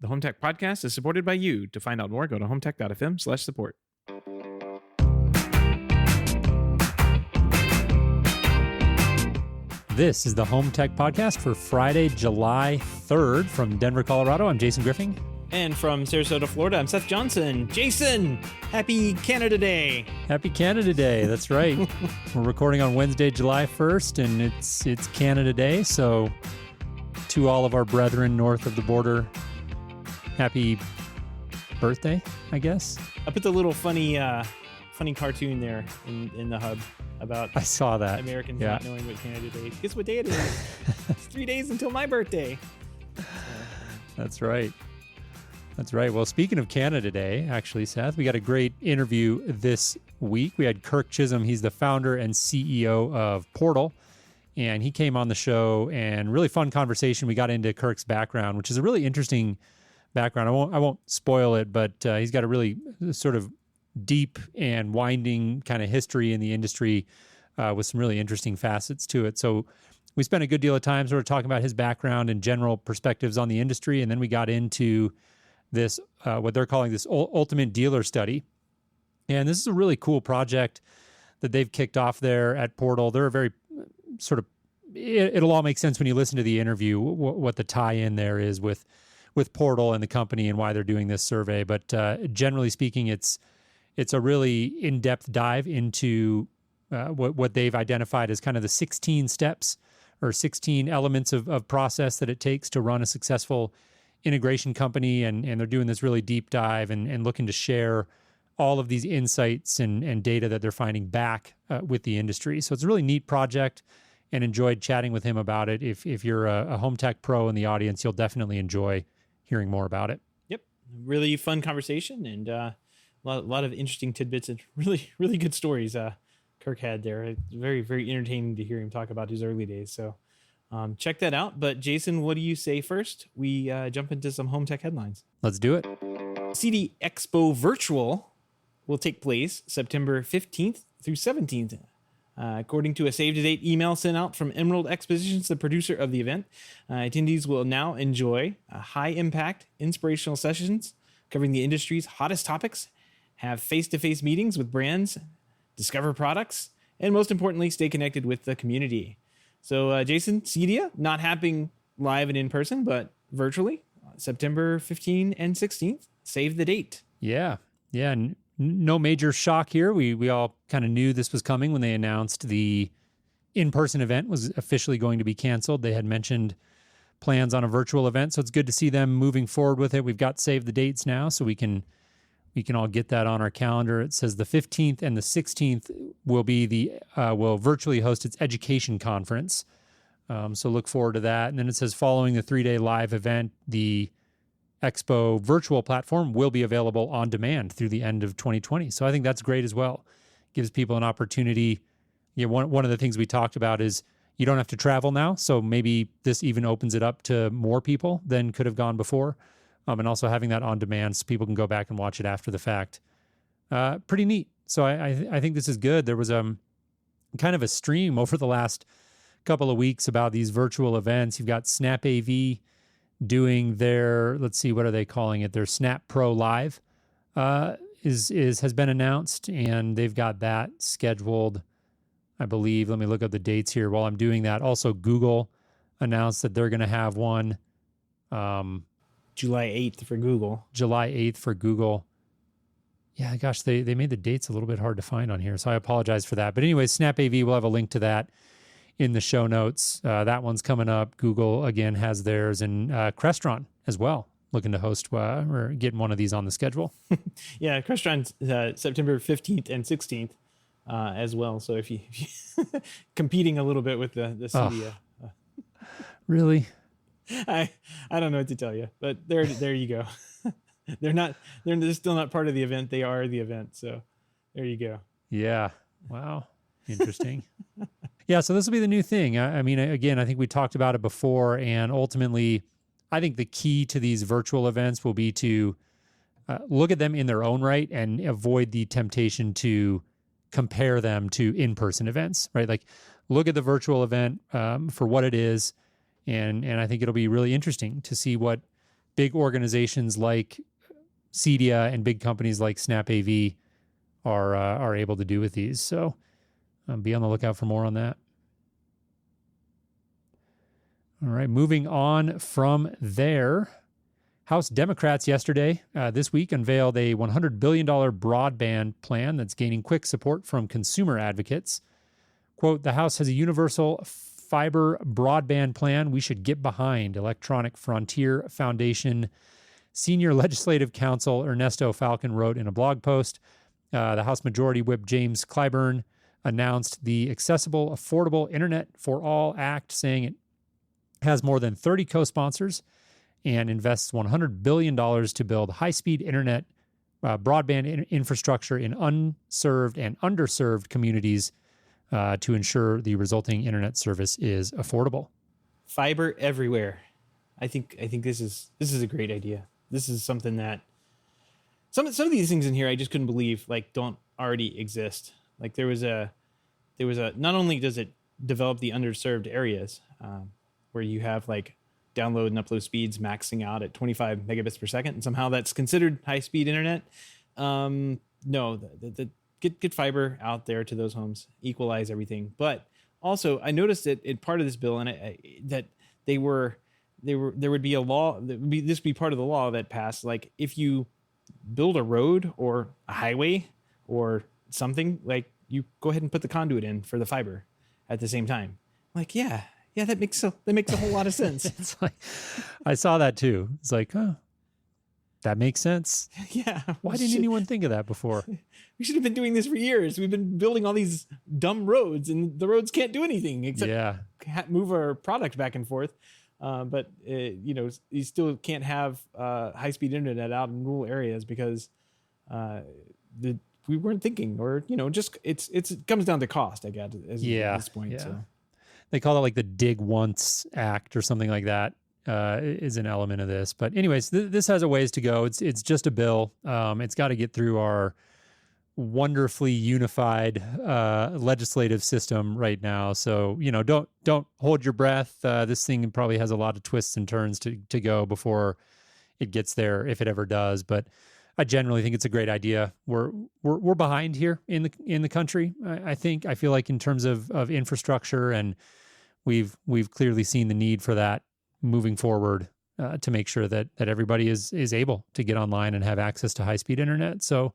The HomeTech podcast is supported by you. To find out more, go to HomeTech.fm/support. This is the HomeTech podcast for Friday, July 3rd. From Denver, Colorado, I'm Jason Griffing. And from Sarasota, Florida, I'm Seth Johnson. Jason, happy Canada Day. Happy Canada Day. That's right. We're recording on Wednesday, July 1st, and it's Canada Day. So to all of our brethren north of the border, happy birthday, I guess. I put the little funny cartoon there in the hub about I saw that. Americans not knowing what Canada Day is. Guess what day it is? It's 3 days until my birthday. That's right. That's right. Well, speaking of Canada Day, actually, Seth, we got a great interview this week. We had Kirk Chisholm. He's the founder and CEO of Portal, and he came on the show and really fun conversation. We got into Kirk's background, which is a really interesting background. I won't spoil it, but he's got a really sort of deep and winding kind of history in the industry with some really interesting facets to it. So we spent a good deal of time sort of talking about his background and general perspectives on the industry, and then we got into this, what they're calling this ultimate dealer study. And this is a really cool project that they've kicked off there at Portal. They're a very sort of, it'll all make sense when you listen to the interview, what the tie-in there is with Portal and the company and why they're doing this survey. But generally speaking, it's a really in-depth dive into what they've identified as kind of the 16 steps or 16 elements of process that it takes to run a successful integration company, and they're doing this really deep dive and looking to share all of these insights and data that they're finding back with the industry. So it's a really neat project, and enjoyed chatting with him about it. If you're a home tech pro in the audience, you'll definitely enjoy hearing more about it. Yep. Really fun conversation and a lot of interesting tidbits and really, really good stories Kirk had there. It's very, very entertaining to hear him talk about his early days. So check that out. But Jason, what do you say first? We jump into some HomeTech headlines. Let's do it. CEDIA Expo Virtual will take place September 15th through 17th. According to a save-the-date email sent out from Emerald Expositions, the producer of the event, attendees will now enjoy high-impact, inspirational sessions covering the industry's hottest topics, have face-to-face meetings with brands, discover products, and most importantly, stay connected with the community. So, Jason, CEDIA, not happening live and in person, but virtually, September 15 and 16th. Save the date. Yeah. No major shock here. We all kind of knew this was coming when they announced the in-person event was officially going to be canceled. They had mentioned plans on a virtual event, so it's good to see them moving forward with it. We've got save the dates now, so we can all get that on our calendar. It says the 15th and the 16th will virtually host its education conference. So look forward to that. And then it says following the 3-day live event, the Expo virtual platform will be available on demand through the end of 2020. So I think that's great as well. Gives people an opportunity. One of the things we talked about is you don't have to travel now. So maybe this even opens it up to more people than could have gone before. And also having that on demand so people can go back and watch it after the fact. Pretty neat. So I think this is good. There was kind of a stream over the last couple of weeks about these virtual events. You've got Snap AV doing their, let's see, what are they calling it? Their Snap Pro Live has been announced, and they've got that scheduled, I believe. Let me look up the dates here while I'm doing that. Also, Google announced that they're going to have one. July 8th for Google. July 8th for Google. Yeah, gosh, they made the dates a little bit hard to find on here, so I apologize for that. But anyway, Snap AV, we'll have a link to that in the show notes. That one's coming up. Google, again, has theirs, and Crestron as well, looking to host or getting one of these on the schedule. Yeah, Crestron's September 15th and 16th as well. So if you competing a little bit with the CEDIA. Really? I don't know what to tell you, but there you go. They're still not part of the event. They are the event. So there you go. Yeah. Wow. Interesting. Yeah. So this will be the new thing. I mean, again, I think we talked about it before, and ultimately I think the key to these virtual events will be to look at them in their own right and avoid the temptation to compare them to in-person events, right? Like look at the virtual event for what it is. And I think it'll be really interesting to see what big organizations like CEDIA and big companies like SnapAV are able to do with these. So be on the lookout for more on that. All right, moving on from there. House Democrats yesterday, this week, unveiled a $100 billion broadband plan that's gaining quick support from consumer advocates. Quote, the House has a universal fiber broadband plan we should get behind, Electronic Frontier Foundation Senior Legislative Counsel Ernesto Falcon wrote in a blog post. The House Majority Whip James Clyburn announced the Accessible Affordable Internet for All Act, saying it has more than 30 co-sponsors and invests $100 billion to build high-speed internet broadband infrastructure in unserved and underserved communities to ensure the resulting internet service is affordable. Fiber everywhere. I think this is a great idea. This is something that some of these things in here I just couldn't believe don't already exist. Like there was a not only does it develop the underserved areas where you have download and upload speeds maxing out at 25 megabits per second, and somehow that's considered high-speed internet. No, get fiber out there to those homes, equalize everything. But also, I noticed that in part of this bill, and that there would be a law that would be part of the law that passed. Like if you build a road or a highway or something, you go ahead and put the conduit in for the fiber at the same time. Yeah, that makes a whole lot of sense. It's I saw that too. It's that makes sense. Yeah. Why didn't anyone think of that before? We should have been doing this for years. We've been building all these dumb roads, and the roads can't do anything except move our product back and forth. But you still can't have high-speed internet out in rural areas because we weren't thinking, or just it comes down to cost. I guess at this point. Yeah. So. They call it the Dig Once Act or something like that is an element of this. But anyways, this has a ways to go. It's just a bill. It's got to get through our wonderfully unified legislative system right now. So, don't hold your breath. This thing probably has a lot of twists and turns to go before it gets there, if it ever does. But I generally think it's a great idea. We're behind here in the country. I feel like in terms of infrastructure, and we've clearly seen the need for that moving forward to make sure that everybody is able to get online and have access to high-speed internet. So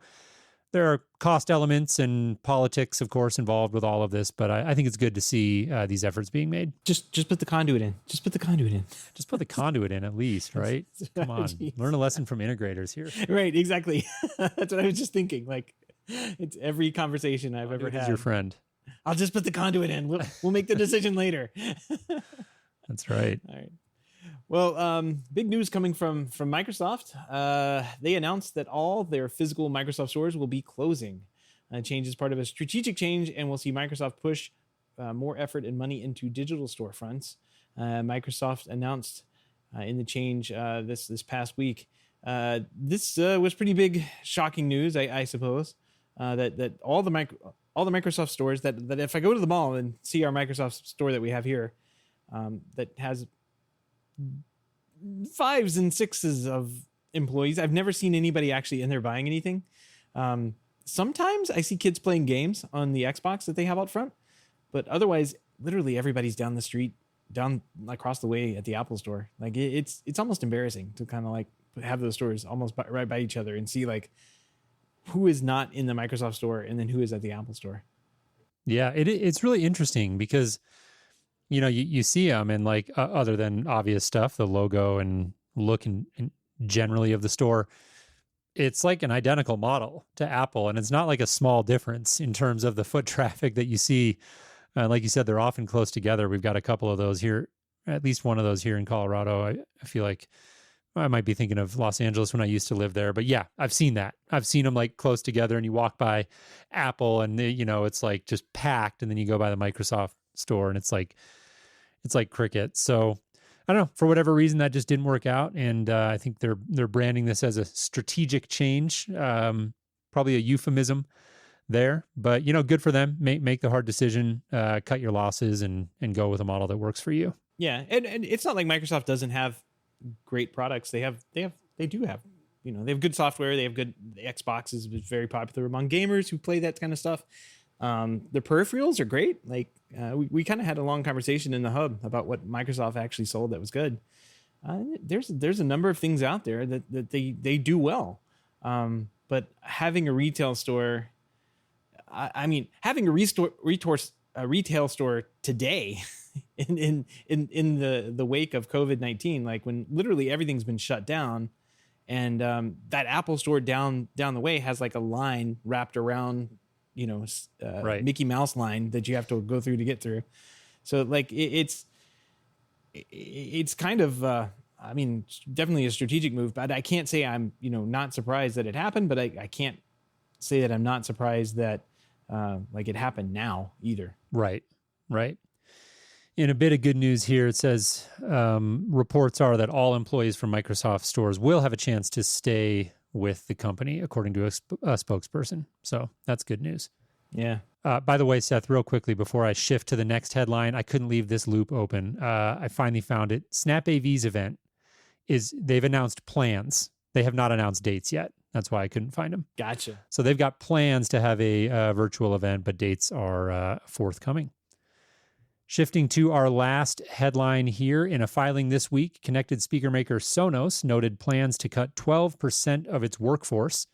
there are cost elements and politics, of course, involved with all of this, but I think it's good to see these efforts being made. Just put the conduit in. Just put the conduit in. Just put the conduit in at least, right? Come on, learn a lesson from integrators here. Right, exactly. That's what I was just thinking. It's every conversation I've ever had. Your friend. I'll just put the conduit in. We'll make the decision later. That's right. All right. Well, big news coming from Microsoft. They announced that all their physical Microsoft stores will be closing. Change is part of a strategic change, and we'll see Microsoft push more effort and money into digital storefronts. Microsoft announced in the change this past week. This was pretty big, shocking news, I suppose. That all the Microsoft stores that if I go to the mall and see our Microsoft store that we have here, that has 5s and 6s of employees. I've never seen anybody actually in there buying anything. Sometimes I see kids playing games on the Xbox that they have out front, but otherwise, literally everybody's down the street, down across the way at the Apple store. It's almost embarrassing to kind of have those stores almost right by each other and see who is not in the Microsoft store and then who is at the Apple store. Yeah, it's really interesting because you see them and other than obvious stuff, the logo and look and generally of the store, it's like an identical model to Apple. And it's not like a small difference in terms of the foot traffic that you see. Like you said, they're often close together. We've got a couple of those here, at least one of those here in Colorado. I feel like I might be thinking of Los Angeles when I used to live there. But yeah, I've seen that. I've seen them close together, and you walk by Apple and it's just packed. And then you go by the Microsoft store and it's like cricket. So I don't know, for whatever reason, that just didn't work out. And I think they're branding this as a strategic change, probably a euphemism there, but good for them. Make the hard decision, cut your losses and go with a model that works for you. Yeah. And it's not like Microsoft doesn't have great products. They do have, they have good software. They have good, the Xbox is very popular among gamers who play that kind of stuff. The peripherals are great. Like we kind of had a long conversation in the hub about what Microsoft actually sold that was good. There's a number of things out there that they do well. But having a retail store, I mean, having a retail store today in the wake of COVID-19, like when literally everything's been shut down, and that Apple store down the way has like a line wrapped around, Right. Mickey Mouse line that you have to go through to get through. So like it's kind of I mean, definitely a strategic move, but I can't say I'm not surprised that it happened, but I can't say that I'm not surprised that like it happened now either. Right. In a bit of good news here, it says reports are that all employees from Microsoft stores will have a chance to stay with the company, according to a spokesperson. So that's good news. Yeah. By the way, Seth, real quickly before I shift to the next headline, I couldn't leave this loop open. I finally found it. Snap AV's event they've announced plans. They have not announced dates yet. That's why I couldn't find them. Gotcha. So they've got plans to have a virtual event, but dates are forthcoming. Shifting to our last headline here, in a filing this week, connected speaker maker Sonos noted plans to cut 12% of its workforce,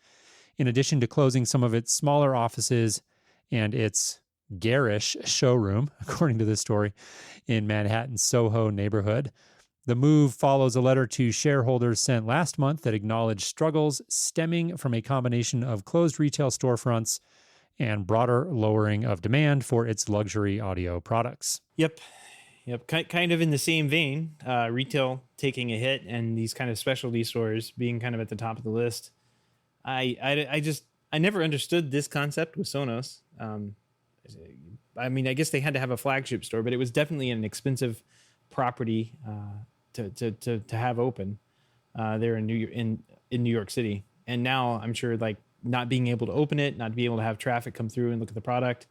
in addition to closing some of its smaller offices and its garish showroom, according to this story, in Manhattan's Soho neighborhood. The move follows a letter to shareholders sent last month that acknowledged struggles stemming from a combination of closed retail storefronts and broader lowering of demand for its luxury audio products. Yep. Kind of in the same vein, retail taking a hit and these kind of specialty stores being kind of at the top of the list. I never understood this concept with Sonos. I mean, I guess they had to have a flagship store, but it was definitely an expensive property to have open there in New York City. And now I'm sure like not being able to open it, not being able to have traffic come through and look at the product,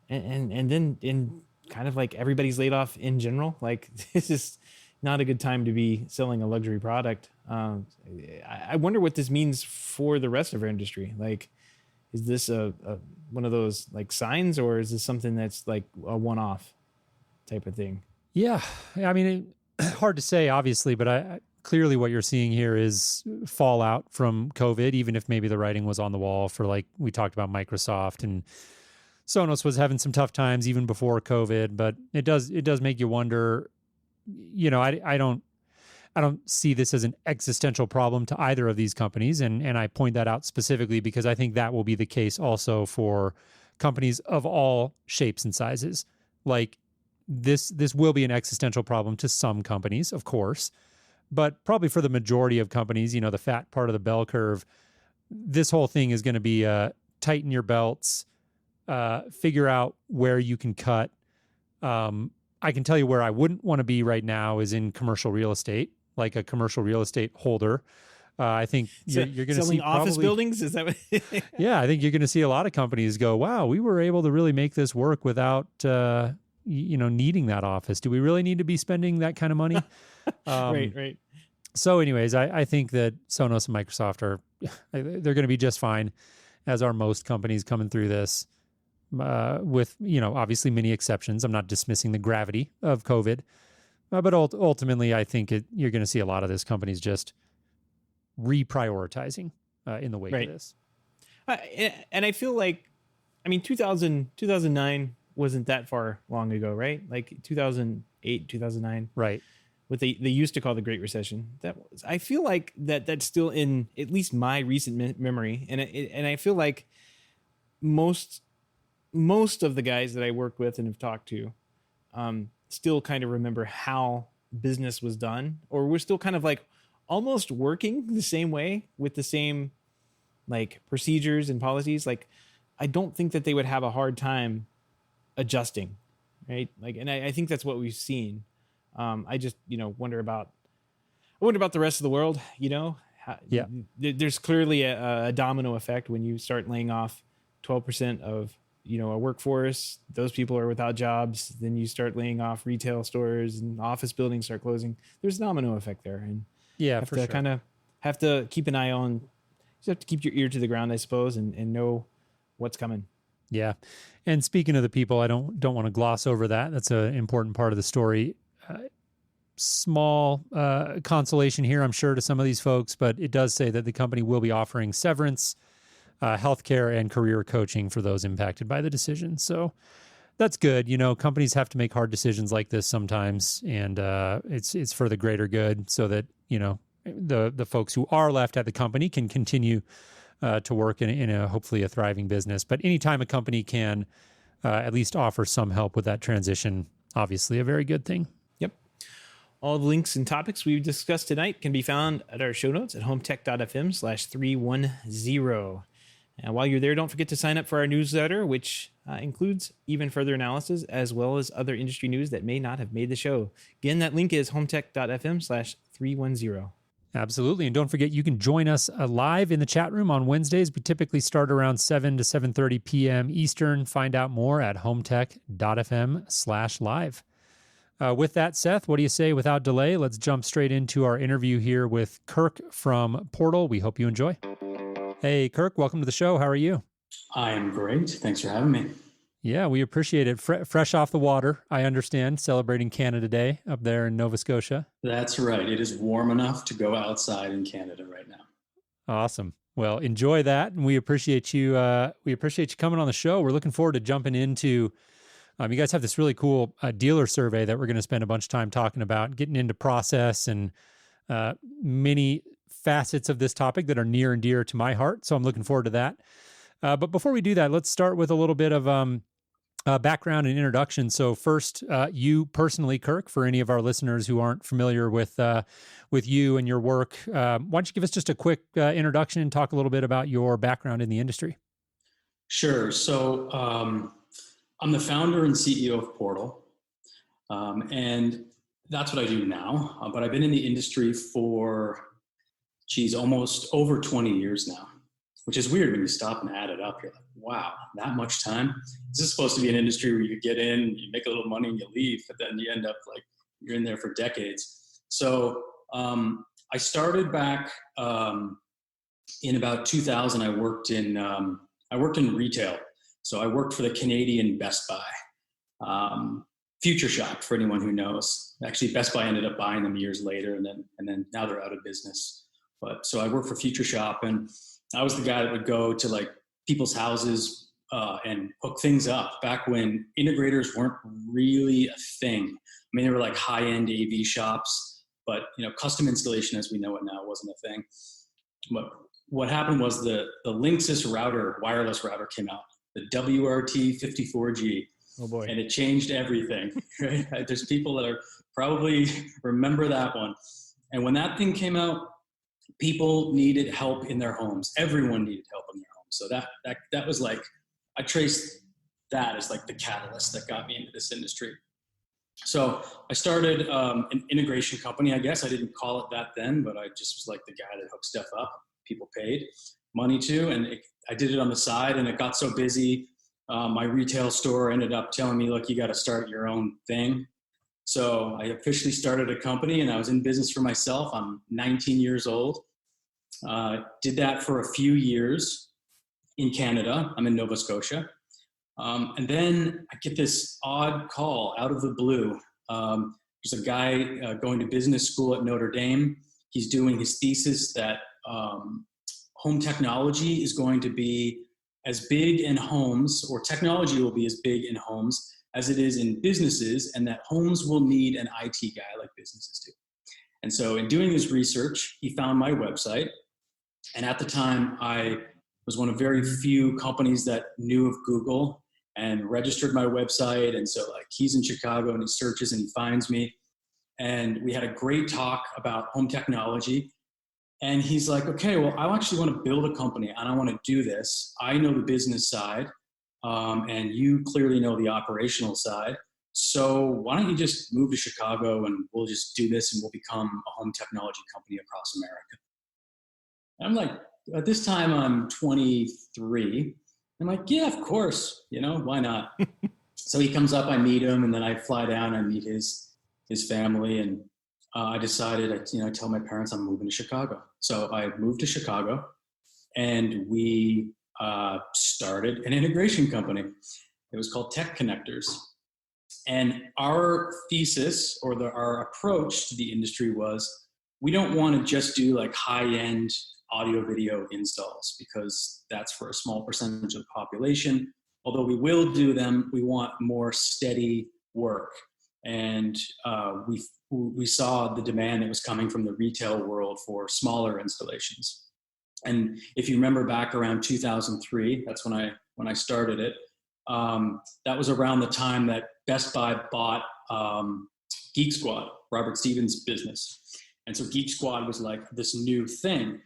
and then in kind of like everybody's laid off in general. Like this is not a good time to be selling a luxury product. I wonder what this means for the rest of our industry. Like, is this a one of those like signs, or is this something that's like a one-off type of thing? Yeah, I mean, hard to say, obviously, but I clearly what you're seeing here is fallout from COVID, even if maybe the writing was on the wall for, like we talked about, Microsoft, and Sonos was having some tough times even before COVID, but it does make you wonder, I don't see this as an existential problem to either of these companies. And I point that out specifically because I think that will be the case also for companies of all shapes and sizes. Like this will be an existential problem to some companies, of course, but probably for the majority of companies, the fat part of the bell curve, this whole thing is going to be tighten your belts, figure out where you can cut. I can tell you where I wouldn't want to be right now is in commercial real estate, like a commercial real estate holder. I think you're going to see selling office buildings. Is that what? Yeah, I think you're going to see a lot of companies go, wow, we were able to really make this work without, needing that office. Do we really need to be spending that kind of money? Right. So anyways, I think that Sonos and Microsoft they're going to be just fine, as are most companies coming through this, with, obviously many exceptions. I'm not dismissing the gravity of COVID, but ultimately I think you're going to see a lot of this companies just reprioritizing in the wake of this. And I feel like, 2009 wasn't that far long ago, right? Like 2008, 2009. Right. What they used to call the Great Recession. I feel like that's still in at least my recent memory, and I feel like most of the guys that I work with and have talked to still kind of remember how business was done, or we're still kind of like almost working the same way with the same like procedures and policies. Like I don't think that they would have a hard time adjusting, right? Like, and I think that's what we've seen. I just, wonder about the rest of the world, There's clearly a domino effect when you start laying off 12% of a workforce, those people are without jobs. Then you start laying off retail stores and office buildings start closing. There's a domino effect there, and Yeah, have for to sure. kind of have to keep an eye on. You have to keep your ear to the ground, I suppose, and know what's coming. Yeah. And speaking of the people, I don't want to gloss over that. That's an important part of the story. Small consolation here, I'm sure, to some of these folks, but it does say that the company will be offering severance, healthcare, and career coaching for those impacted by the decision. So that's good. Companies have to make hard decisions like this sometimes, and it's for the greater good, so that the folks who are left at the company can continue to work in a hopefully a thriving business. But anytime a company can at least offer some help with that transition, obviously a very good thing. Yep. All the links and topics we've discussed tonight can be found at our show notes at HomeTech.fm/310. And while you're there, don't forget to sign up for our newsletter, which includes even further analysis as well as other industry news that may not have made the show. Again, that link is HomeTech.fm/310. Absolutely. And don't forget, you can join us live in the chat room on Wednesdays. We typically start around 7 to 7:30 p.m. Eastern. Find out more at HomeTech.fm/live. With that, Seth, what do you say without delay? Let's jump straight into our interview here with Kirk from Portal. We hope you enjoy. Hey, Kirk, welcome to the show. How are you? I am great. Thanks for having me. Yeah, we appreciate it. Fresh off the water, I understand, celebrating Canada Day up there in Nova Scotia. That's right. It is warm enough to go outside in Canada right now. Awesome. Well, enjoy that, and we appreciate you. We appreciate you coming on the show. We're looking forward to jumping into. You guys have this really cool dealer survey that we're going to spend a bunch of time talking about, getting into process and many facets of this topic that are near and dear to my heart. So I'm looking forward to that. But before we do that, let's start with a little bit of background and introduction. So first, you personally, Kirk, for any of our listeners who aren't familiar with you and your work, why don't you give us just a quick introduction and talk a little bit about your background in the industry? Sure. So I'm the founder and CEO of Portal, and that's what I do now. But I've been in the industry for, almost over 20 years now, which is weird when you stop and add it up. You're like, wow, that much time? This is supposed to be an industry where you get in, you make a little money and you leave, but then you end up like you're in there for decades. So I started back in about 2000. I worked in retail. So I worked for the Canadian Best Buy, Future Shop, for anyone who knows. Actually, Best Buy ended up buying them years later, and then now they're out of business. But so I worked for Future Shop, and I was the guy that would go to like people's houses and hook things up back when integrators weren't really a thing. I mean, they were like high-end AV shops, but custom installation as we know it now wasn't a thing. But what happened was the Linksys router, wireless router, came out, the WRT54G. Oh boy. And it changed everything, right? There's people that are probably remember that one. And when that thing came out, people needed help in their homes. Everyone needed help in their homes. So that was like, I traced that as like the catalyst that got me into this industry. So I started an integration company, I guess. I didn't call it that then, but I just was like the guy that hooked stuff up. People paid money to, and I did it on the side, and it got so busy. My retail store ended up telling me, look, you got to start your own thing. So I officially started a company, and I was in business for myself. I'm 19 years old. Did that for a few years in Canada. I'm in Nova Scotia. And then I get this odd call out of the blue. There's a guy going to business school at Notre Dame. He's doing his thesis that home technology is going to be as big in homes, or technology will be as big in homes as it is in businesses, and that homes will need an IT guy like businesses do. And so in doing this research, he found my website. And at the time, I was one of very few companies that knew of Google and registered my website. And so like he's in Chicago and he searches and he finds me. And we had a great talk about home technology. And he's like, okay, well, I actually want to build a company and I want to do this. I know the business side. And you clearly know the operational side. So why don't you just move to Chicago and we'll just do this and we'll become a home technology company across America. And I'm like, at this time I'm 23. I'm like, yeah, of course, why not? So he comes up, I meet him, and then I fly down, I meet his family, and I decided, I tell my parents I'm moving to Chicago. So I moved to Chicago, and we started an integration company. It was called Tech Connectors. And our thesis, or our approach to the industry, was we don't want to just do like high-end audio video installs, because that's for a small percentage of the population. Although we will do them, we want more steady work. And we saw the demand that was coming from the retail world for smaller installations. And if you remember back around 2003, that's when I started it. That was around the time that Best Buy bought Geek Squad, Robert Stevens' business. And so Geek Squad was like this new thing.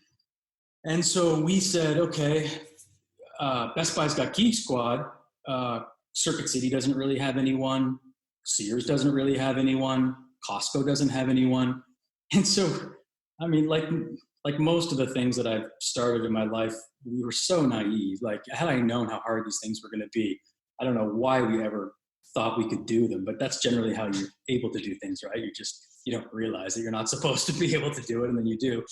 And so we said, okay, Best Buy's got Geek Squad. Circuit City doesn't really have anyone. Sears doesn't really have anyone. Costco doesn't have anyone. And so, I mean, like most of the things that I've started in my life, we were so naive. Like, had I known how hard these things were going to be, I don't know why we ever thought we could do them, but that's generally how you're able to do things, right? You don't realize that you're not supposed to be able to do it, and then you do.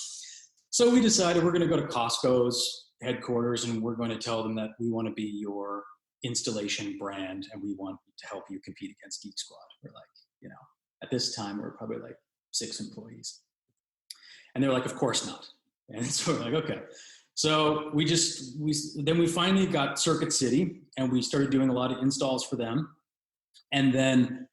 So we decided we're going to go to Costco's headquarters, and we're going to tell them that we want to be your installation brand, and we want to help you compete against Geek Squad. We're like, at this time, we're probably like 6 employees. And they're like, of course not. And so we're like, okay. So then we finally got Circuit City, and we started doing a lot of installs for them. And then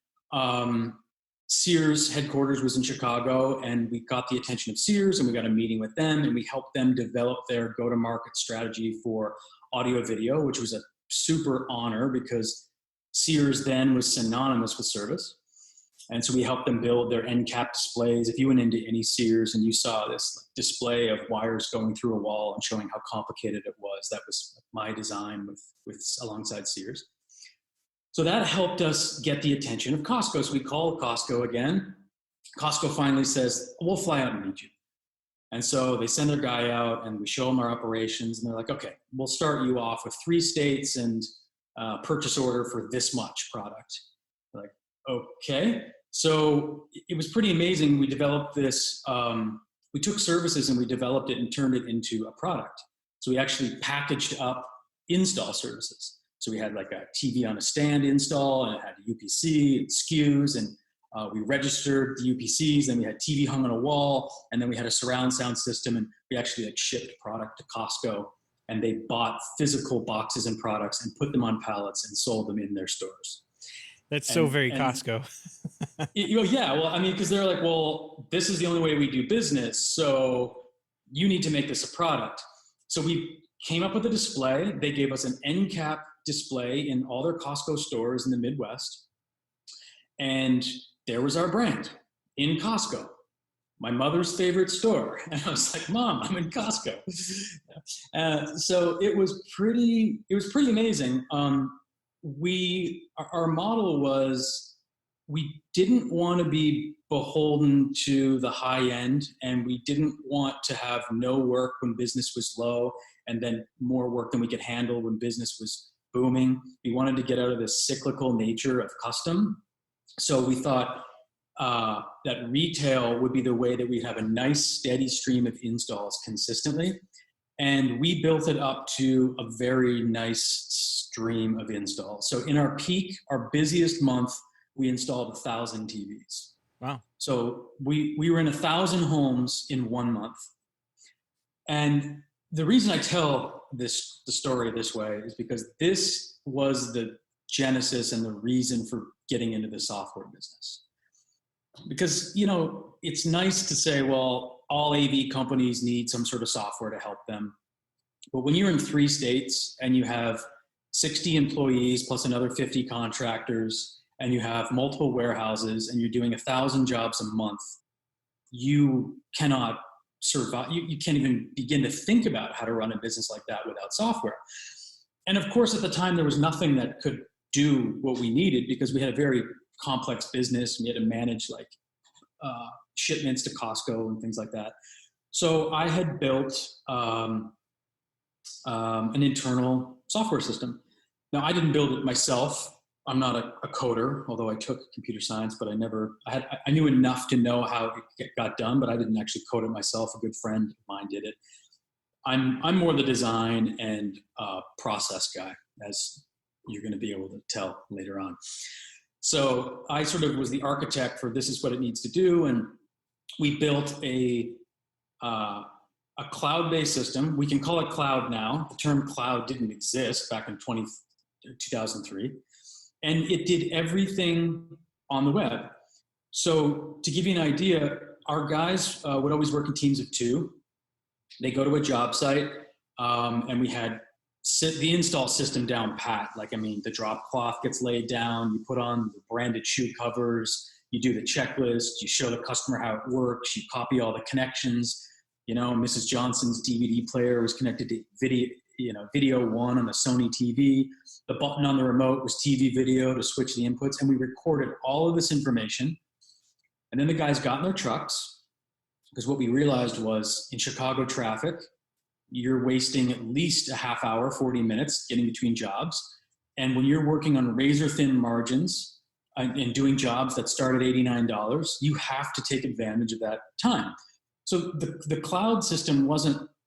Sears headquarters was in Chicago, and we got the attention of Sears, and we got a meeting with them, and we helped them develop their go-to-market strategy for audio video, which was a super honor because Sears then was synonymous with service. And so we helped them build their end cap displays. If you went into any Sears and you saw this display of wires going through a wall and showing how complicated it was, that was my design with alongside Sears. So that helped us get the attention of Costco. So we called Costco again. Costco finally says, we'll fly out and meet you. And so they send their guy out, and we show them our operations, and they're like, okay, we'll start you off with 3 states and purchase order for this much product. We're like, okay. So it was pretty amazing. We developed this, we took services and we developed it and turned it into a product. So we actually packaged up install services. So we had like a TV on a stand install, and it had UPC and SKUs, and we registered the UPCs, and we had TV hung on a wall, and then we had a surround sound system, and we actually shipped product to Costco, and they bought physical boxes and products and put them on pallets and sold them in their stores. That's so very Costco. Yeah, well, I mean, because they're like, well, this is the only way we do business, so you need to make this a product. So we came up with a display. They gave us an end cap display in all their Costco stores in the Midwest. And there was our brand in Costco, my mother's favorite store. And I was like, Mom, I'm in Costco. So it was pretty amazing. Our model was, we didn't want to be beholden to the high end, and we didn't want to have no work when business was low and then more work than we could handle when business was booming. We wanted to get out of this cyclical nature of custom. So we thought that retail would be the way that we'd have a nice steady stream of installs consistently. And we built it up to a very nice stream of installs. So in our peak, our busiest month, we installed 1,000 TVs. Wow. So we were in 1,000 homes in 1 month. And the reason I tell the story this way is because this was the genesis and the reason for getting into the software business. Because, it's nice to say, well, all AV companies need some sort of software to help them. But when you're in 3 states and you have 60 employees plus another 50 contractors, and you have multiple warehouses, and you're doing 1,000 jobs a month, you cannot survive. You can't even begin to think about how to run a business like that without software. And of course, at the time, there was nothing that could do what we needed, because we had a very complex business. We had to manage shipments to Costco and things like that. So I had built an internal software system. Now, I didn't build it myself. I'm not a coder, although I took computer science, but I knew enough to know how it got done, but I didn't actually code it myself. A good friend of mine did it. I'm more the design and process guy, as you're going to be able to tell later on. So I sort of was the architect for this is what it needs to do, and we built a cloud-based system. We can call it cloud now. The term cloud didn't exist back in 2003, and it did everything on the web. So to give you an idea, our guys would always work in teams of 2. They go to a job site, and we had the install system down pat. The drop cloth gets laid down, you put on the branded shoe covers, you do the checklist, you show the customer how it works, you copy all the connections. Mrs. Johnson's DVD player was connected to video 1 on the Sony TV. The button on the remote was TV video to switch the inputs, and we recorded all of this information. And then the guys got in their trucks, because what we realized was in Chicago traffic, you're wasting at least a half hour, 40 minutes getting between jobs. And when you're working on razor thin margins and doing jobs that start at $89, you have to take advantage of that time. So the cloud system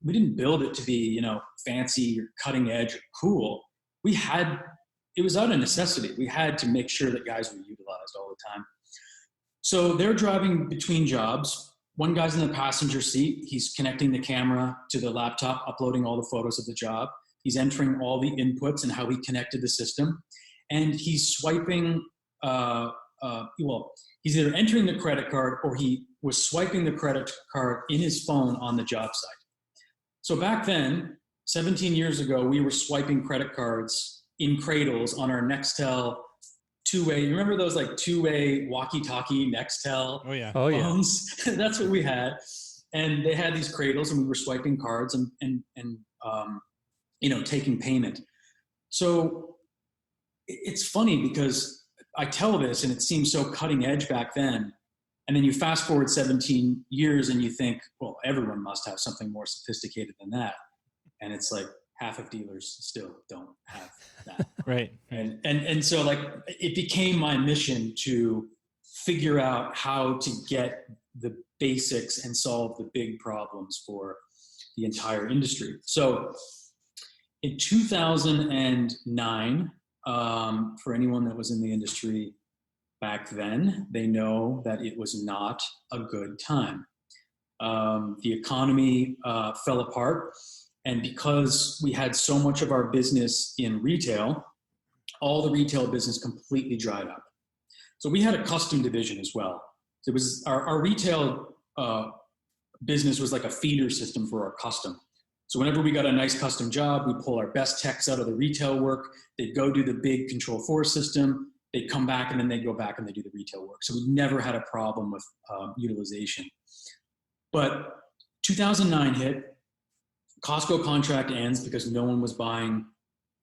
we didn't build it to be, fancy or cutting edge or cool. It was out of necessity. We had to make sure that guys were utilized all the time. So they're driving between jobs. One guy's in the passenger seat. He's connecting the camera to the laptop, uploading all the photos of the job. He's entering all the inputs and how he connected the system. And he's swiping, he's either entering the credit card or he was swiping the credit card in his phone on the job site. So back then, 17 years ago, we were swiping credit cards in cradles on our Nextel two-way. You remember those two-way walkie-talkie Nextel phones? That's what we had. And they had these cradles, and we were swiping cards and taking payment. So it's funny because I tell this and it seems so cutting edge back then. And then you fast forward 17 years and you think, well, everyone must have something more sophisticated than that. And it's like half of dealers still don't have that. Right. And so it became my mission to figure out how to get the basics and solve the big problems for the entire industry. So in 2009, for anyone that was in the industry back then, they know that it was not a good time. The economy fell apart. And because we had so much of our business in retail, all the retail business completely dried up. So we had a custom division as well. It was our retail business was like a feeder system for our custom. So whenever we got a nice custom job, we pull our best techs out of the retail work. They'd go do the big Control4 system. They'd come back and then they'd go back and they do the retail work. So we never had a problem with utilization. But 2009 hit. Costco contract ends because no one was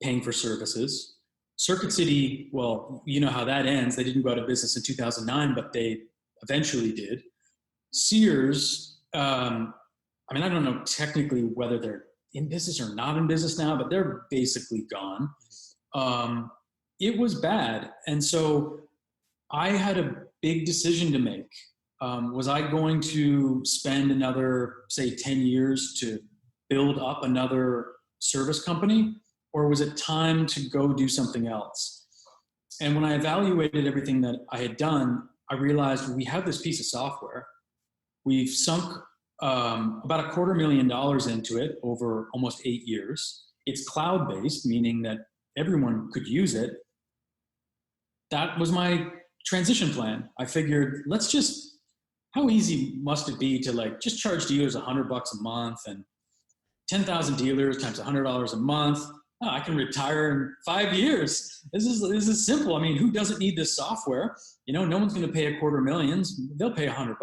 paying for services. Circuit City, well, you know how that ends. They didn't go out of business in 2009, but they eventually did. Sears, I don't know technically whether they're in business or not in business now, but they're basically gone. It was bad. And so I had a big decision to make. Was I going to spend another, say, 10 years to build up another service company, or was it time to go do something else? And when I evaluated everything that I had done, I realized we have this piece of software. We've sunk about $250,000 into it over almost 8 years. It's cloud-based, meaning that everyone could use it. That was my transition plan. I figured, how easy must it be to just charge dealers $100 a month and 10,000 dealers times $100 a month. Oh, I can retire in 5 years. This is simple. I mean, who doesn't need this software? No one's going to pay $250,000. They'll pay $100.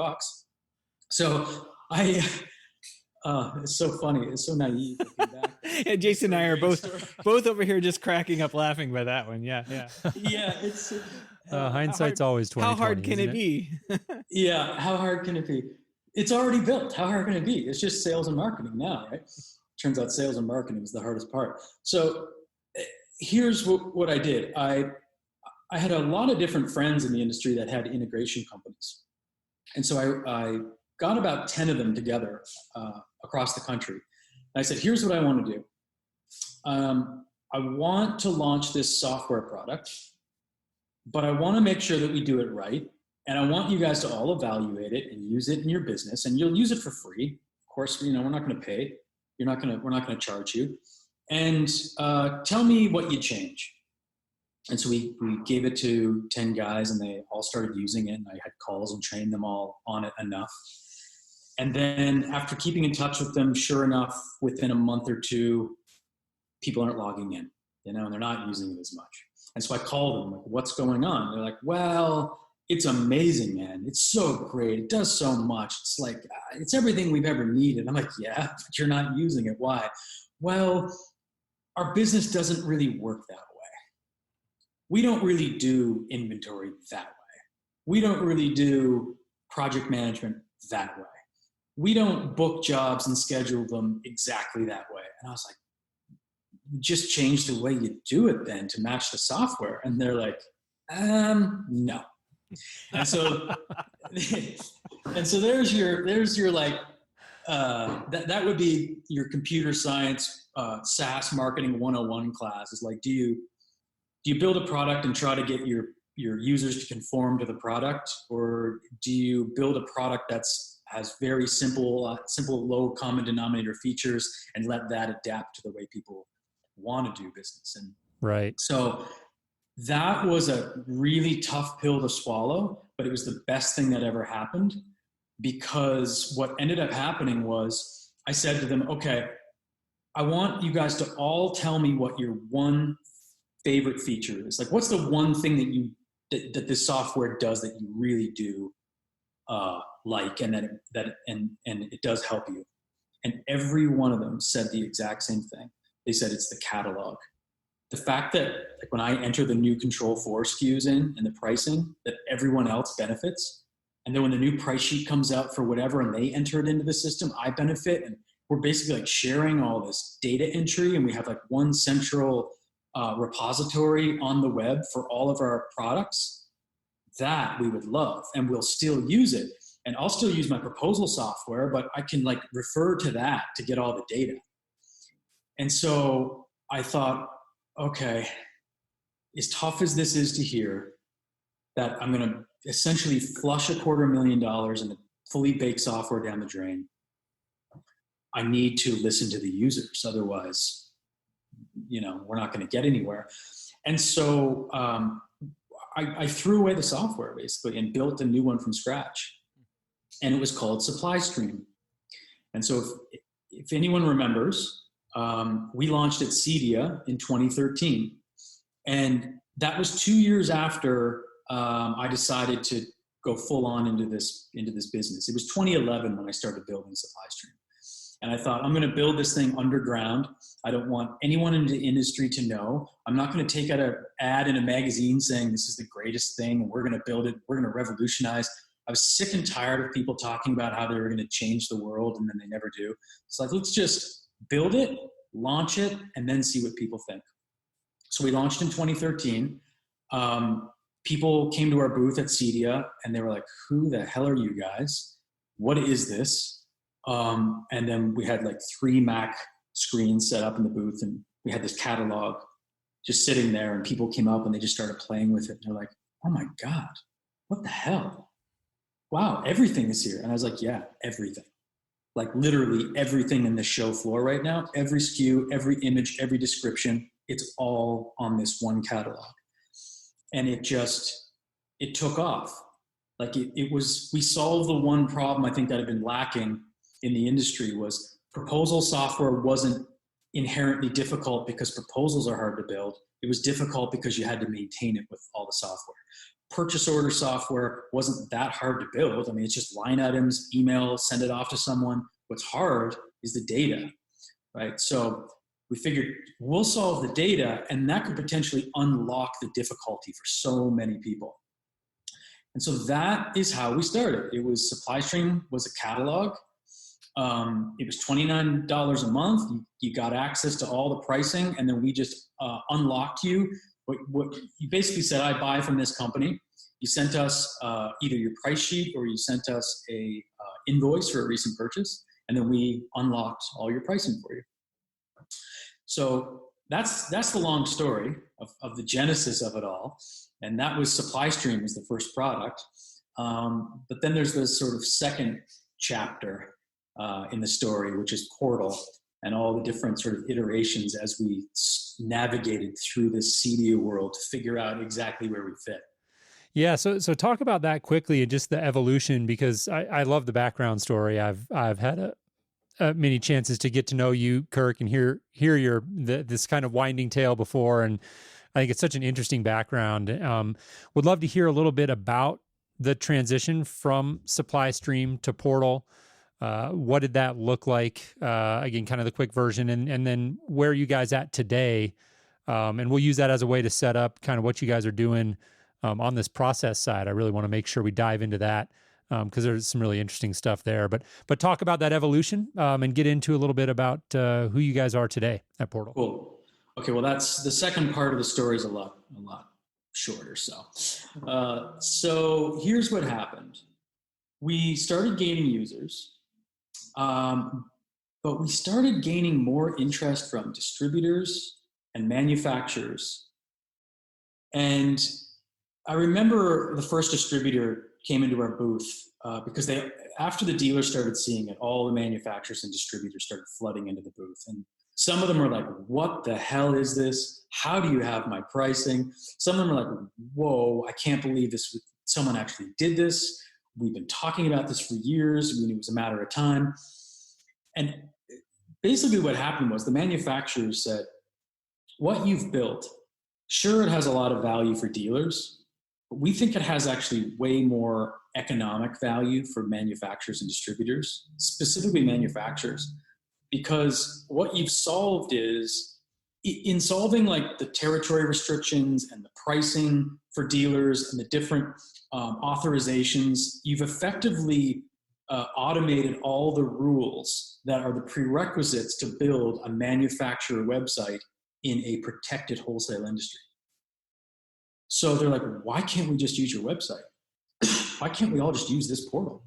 So it's so funny. It's so naive looking back. Yeah, Jason and I are both over here just cracking up laughing by that one. Yeah. Yeah. It's hindsight's always 20/20. How hard can it be? Yeah. How hard can it be? It's already built. How hard can it be? It's just sales and marketing now, right? Turns out sales and marketing is the hardest part. So here's what I did. I had a lot of different friends in the industry that had integration companies. And so I got about 10 of them together across the country. And I said, here's what I want to do. I want to launch this software product, but I want to make sure that we do it right. And I want you guys to all evaluate it and use it in your business. And you'll use it for free. Of course, we're not going to pay. We're not going to charge you. And tell me what you change. And so we gave it to 10 guys and they all started using it. And I had calls and trained them all on it enough. And then after keeping in touch with them, sure enough, within a month or two, people aren't logging in, and they're not using it as much. And so I called them, like, what's going on? They're like, well, it's amazing, man. It's so great. It does so much. It's like, it's everything we've ever needed. I'm like, yeah, but you're not using it. Why? Well, our business doesn't really work that way. We don't really do inventory that way. We don't really do project management that way. We don't book jobs and schedule them exactly that way. And I was like, just change the way you do it then to match the software. And they're like, no. And so, there's your like, that would be your computer science, SaaS marketing 101 class. Is like, do you build a product and try to get your users to conform to the product? Or do you build a product has very simple, low common denominator features and let that adapt to the way people want to do business? And right. So that was a really tough pill to swallow, but it was the best thing that ever happened, because what ended up happening was I said to them, okay, I want you guys to all tell me what your one favorite feature is. Like, what's the one thing that this software does that you really do like, and that it does help you? And every one of them said the exact same thing. They said it's the catalog. The fact that, like, when I enter the new Control 4 SKUs in and the pricing, that everyone else benefits. And then when the new price sheet comes out for whatever and they enter it into the system, I benefit. And we're basically like sharing all this data entry, and we have like one central repository on the web for all of our products. That we would love, and we'll still use it. And I'll still use my proposal software, but I can like refer to that to get all the data. And so I thought, okay, as tough as this is to hear, that I'm going to essentially flush $250,000 into fully baked software down the drain, I need to listen to the users. Otherwise, we're not going to get anywhere. And so I threw away the software basically and built a new one from scratch. And it was called Supply Stream. And so if anyone remembers, we launched at CEDIA in 2013. And that was 2 years after I decided to go full on into this business. It was 2011 when I started building Supply Stream. And I thought, I'm going to build this thing underground. I don't want anyone in the industry to know. I'm not going to take out an ad in a magazine saying this is the greatest thing. We're going to build it. We're going to revolutionize. I was sick and tired of people talking about how they were going to change the world, and then they never do. It's like, let's just build it, launch it, and then see what people think. So we launched in 2013. People came to our booth at CEDIA, and they were like, who the hell are you guys? What is this? And then we had like 3 Mac screens set up in the booth, and we had this catalog just sitting there, and people came up and they just started playing with it. And they're like, oh my God, what the hell? Wow, everything is here. And I was like, yeah, everything. Like literally everything in the show floor right now, every SKU, every image, every description, it's all on this one catalog. And it took off. Like we solved the one problem I think that had been lacking in the industry. Was proposal software wasn't inherently difficult because proposals are hard to build. It was difficult because you had to maintain it with all the software. Purchase order software wasn't that hard to build. I mean, it's just line items, email, send it off to someone. What's hard is the data, right? So we figured we'll solve the data, and that could potentially unlock the difficulty for so many people. And so that is how we started. It was Supply Stream was a catalog. It was $29 a month. You got access to all the pricing, and then we just unlocked you. What you basically said, I buy from this company. You sent us either your price sheet or you sent us a invoice for a recent purchase, and then we unlocked all your pricing for you. So that's the long story of the genesis of it all. And that was SupplyStream as the first product. But then there's this sort of second chapter in the story, which is Portal, and all the different sort of iterations as we navigated through this CEDIA world to figure out exactly where we fit. Yeah, so talk about that quickly and just the evolution, because I love the background story. I've had many chances to get to know you, Kirk, and hear this kind of winding tale before, and I think it's such an interesting background. Would love to hear a little bit about the transition from SupplyStream to Portal. What did that look like? Again, kind of the quick version, and then where are you guys at today? And we'll use that as a way to set up kind of what you guys are doing on this process side. I really want to make sure we dive into that because there's some really interesting stuff there. But talk about that evolution and get into a little bit about who you guys are today at Portal. Cool. Okay, well, that's the second part of the story is a lot shorter. So here's what happened. We started gaining users, but we started gaining more interest from distributors and manufacturers. And I remember the first distributor came into our booth because after the dealers started seeing it, all the manufacturers and distributors started flooding into the booth. And some of them were like, what the hell is this? How do you have my pricing? Some of them were like, whoa, I can't believe this. Someone actually did this. We've been talking about this for years. We knew it was a matter of time. And basically what happened was the manufacturers said, what you've built, sure, it has a lot of value for dealers, but we think it has actually way more economic value for manufacturers and distributors, specifically manufacturers, because what you've solved is, in solving like the territory restrictions and the pricing for dealers and the different authorizations, you've effectively automated all the rules that are the prerequisites to build a manufacturer website in a protected wholesale industry. So they're like, why can't we just use your website? Why can't we all just use this portal?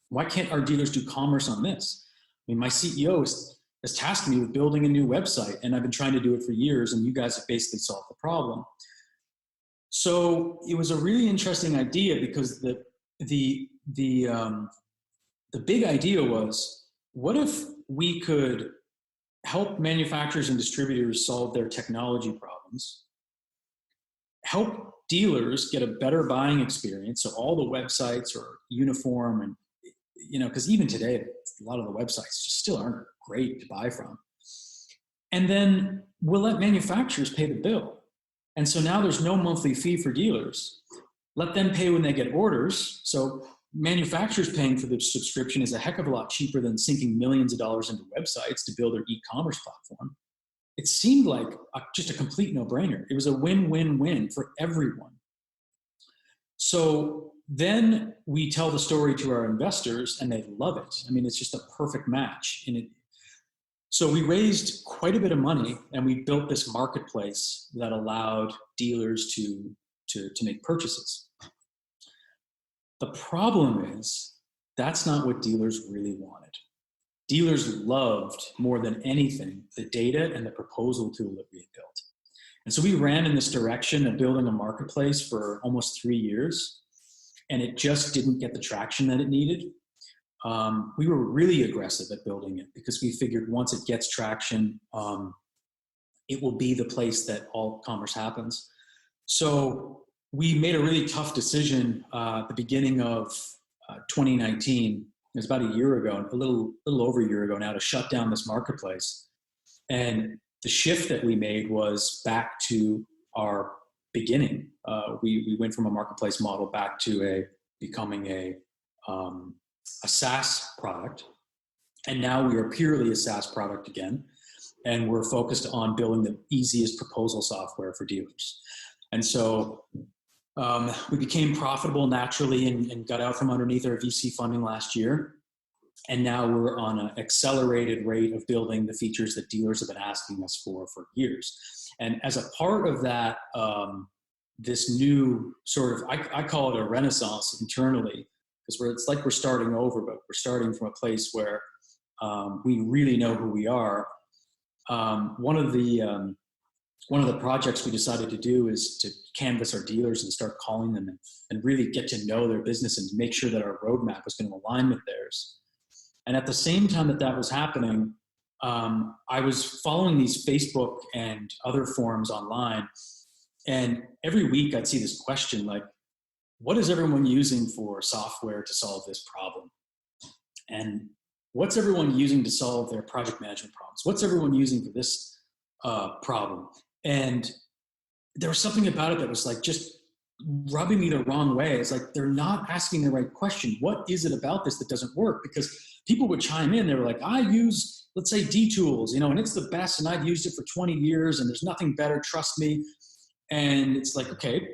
Why can't our dealers do commerce on this? I mean, my CEO has tasked me with building a new website, and I've been trying to do it for years, and you guys have basically solved the problem. So it was a really interesting idea because the big idea was, what if we could help manufacturers and distributors solve their technology problems, help dealers get a better buying experience, so all the websites are uniform, and because even today a lot of the websites just still aren't great to buy from, and then we'll let manufacturers pay the bill. And so now there's no monthly fee for dealers. Let them pay when they get orders. So manufacturers paying for the subscription is a heck of a lot cheaper than sinking millions of dollars into websites to build their e-commerce platform. It seemed like just a complete no-brainer. It was a win-win-win for everyone. So then we tell the story to our investors and they love it. I mean, it's just a perfect match. So we raised quite a bit of money and we built this marketplace that allowed dealers to make purchases. The problem is that's not what dealers really wanted. Dealers loved more than anything the data and the proposal tool that we had built. And so we ran in this direction of building a marketplace for almost 3 years, and it just didn't get the traction that it needed. We were really aggressive at building it because we figured once it gets traction, it will be the place that all commerce happens. So we made a really tough decision at the beginning of 2019. It was about a year ago, a little over a year ago now, to shut down this marketplace. And the shift that we made was back to our beginning. We went from a marketplace model back to becoming a SaaS product. And now we are purely a SaaS product again. And we're focused on building the easiest proposal software for dealers. And so we became profitable naturally and got out from underneath our VC funding last year. And now we're on an accelerated rate of building the features that dealers have been asking us for years. And as a part of that, this new sort of, I call it a renaissance internally, because it's like we're starting over, but we're starting from a place where we really know who we are. One of the projects we decided to do is to canvass our dealers and start calling them and really get to know their business and make sure that our roadmap was going to align with theirs. And at the same time that was happening, I was following these Facebook and other forums online. And every week I'd see this question like, what is everyone using for software to solve this problem? And what's everyone using to solve their project management problems? What's everyone using for this problem? And there was something about it that was like just rubbing me the wrong way. It's like they're not asking the right question. What is it about this that doesn't work? Because people would chime in. They were like, I use, let's say, D-Tools, and it's the best, and I've used it for 20 years, and there's nothing better, trust me. And it's like, okay,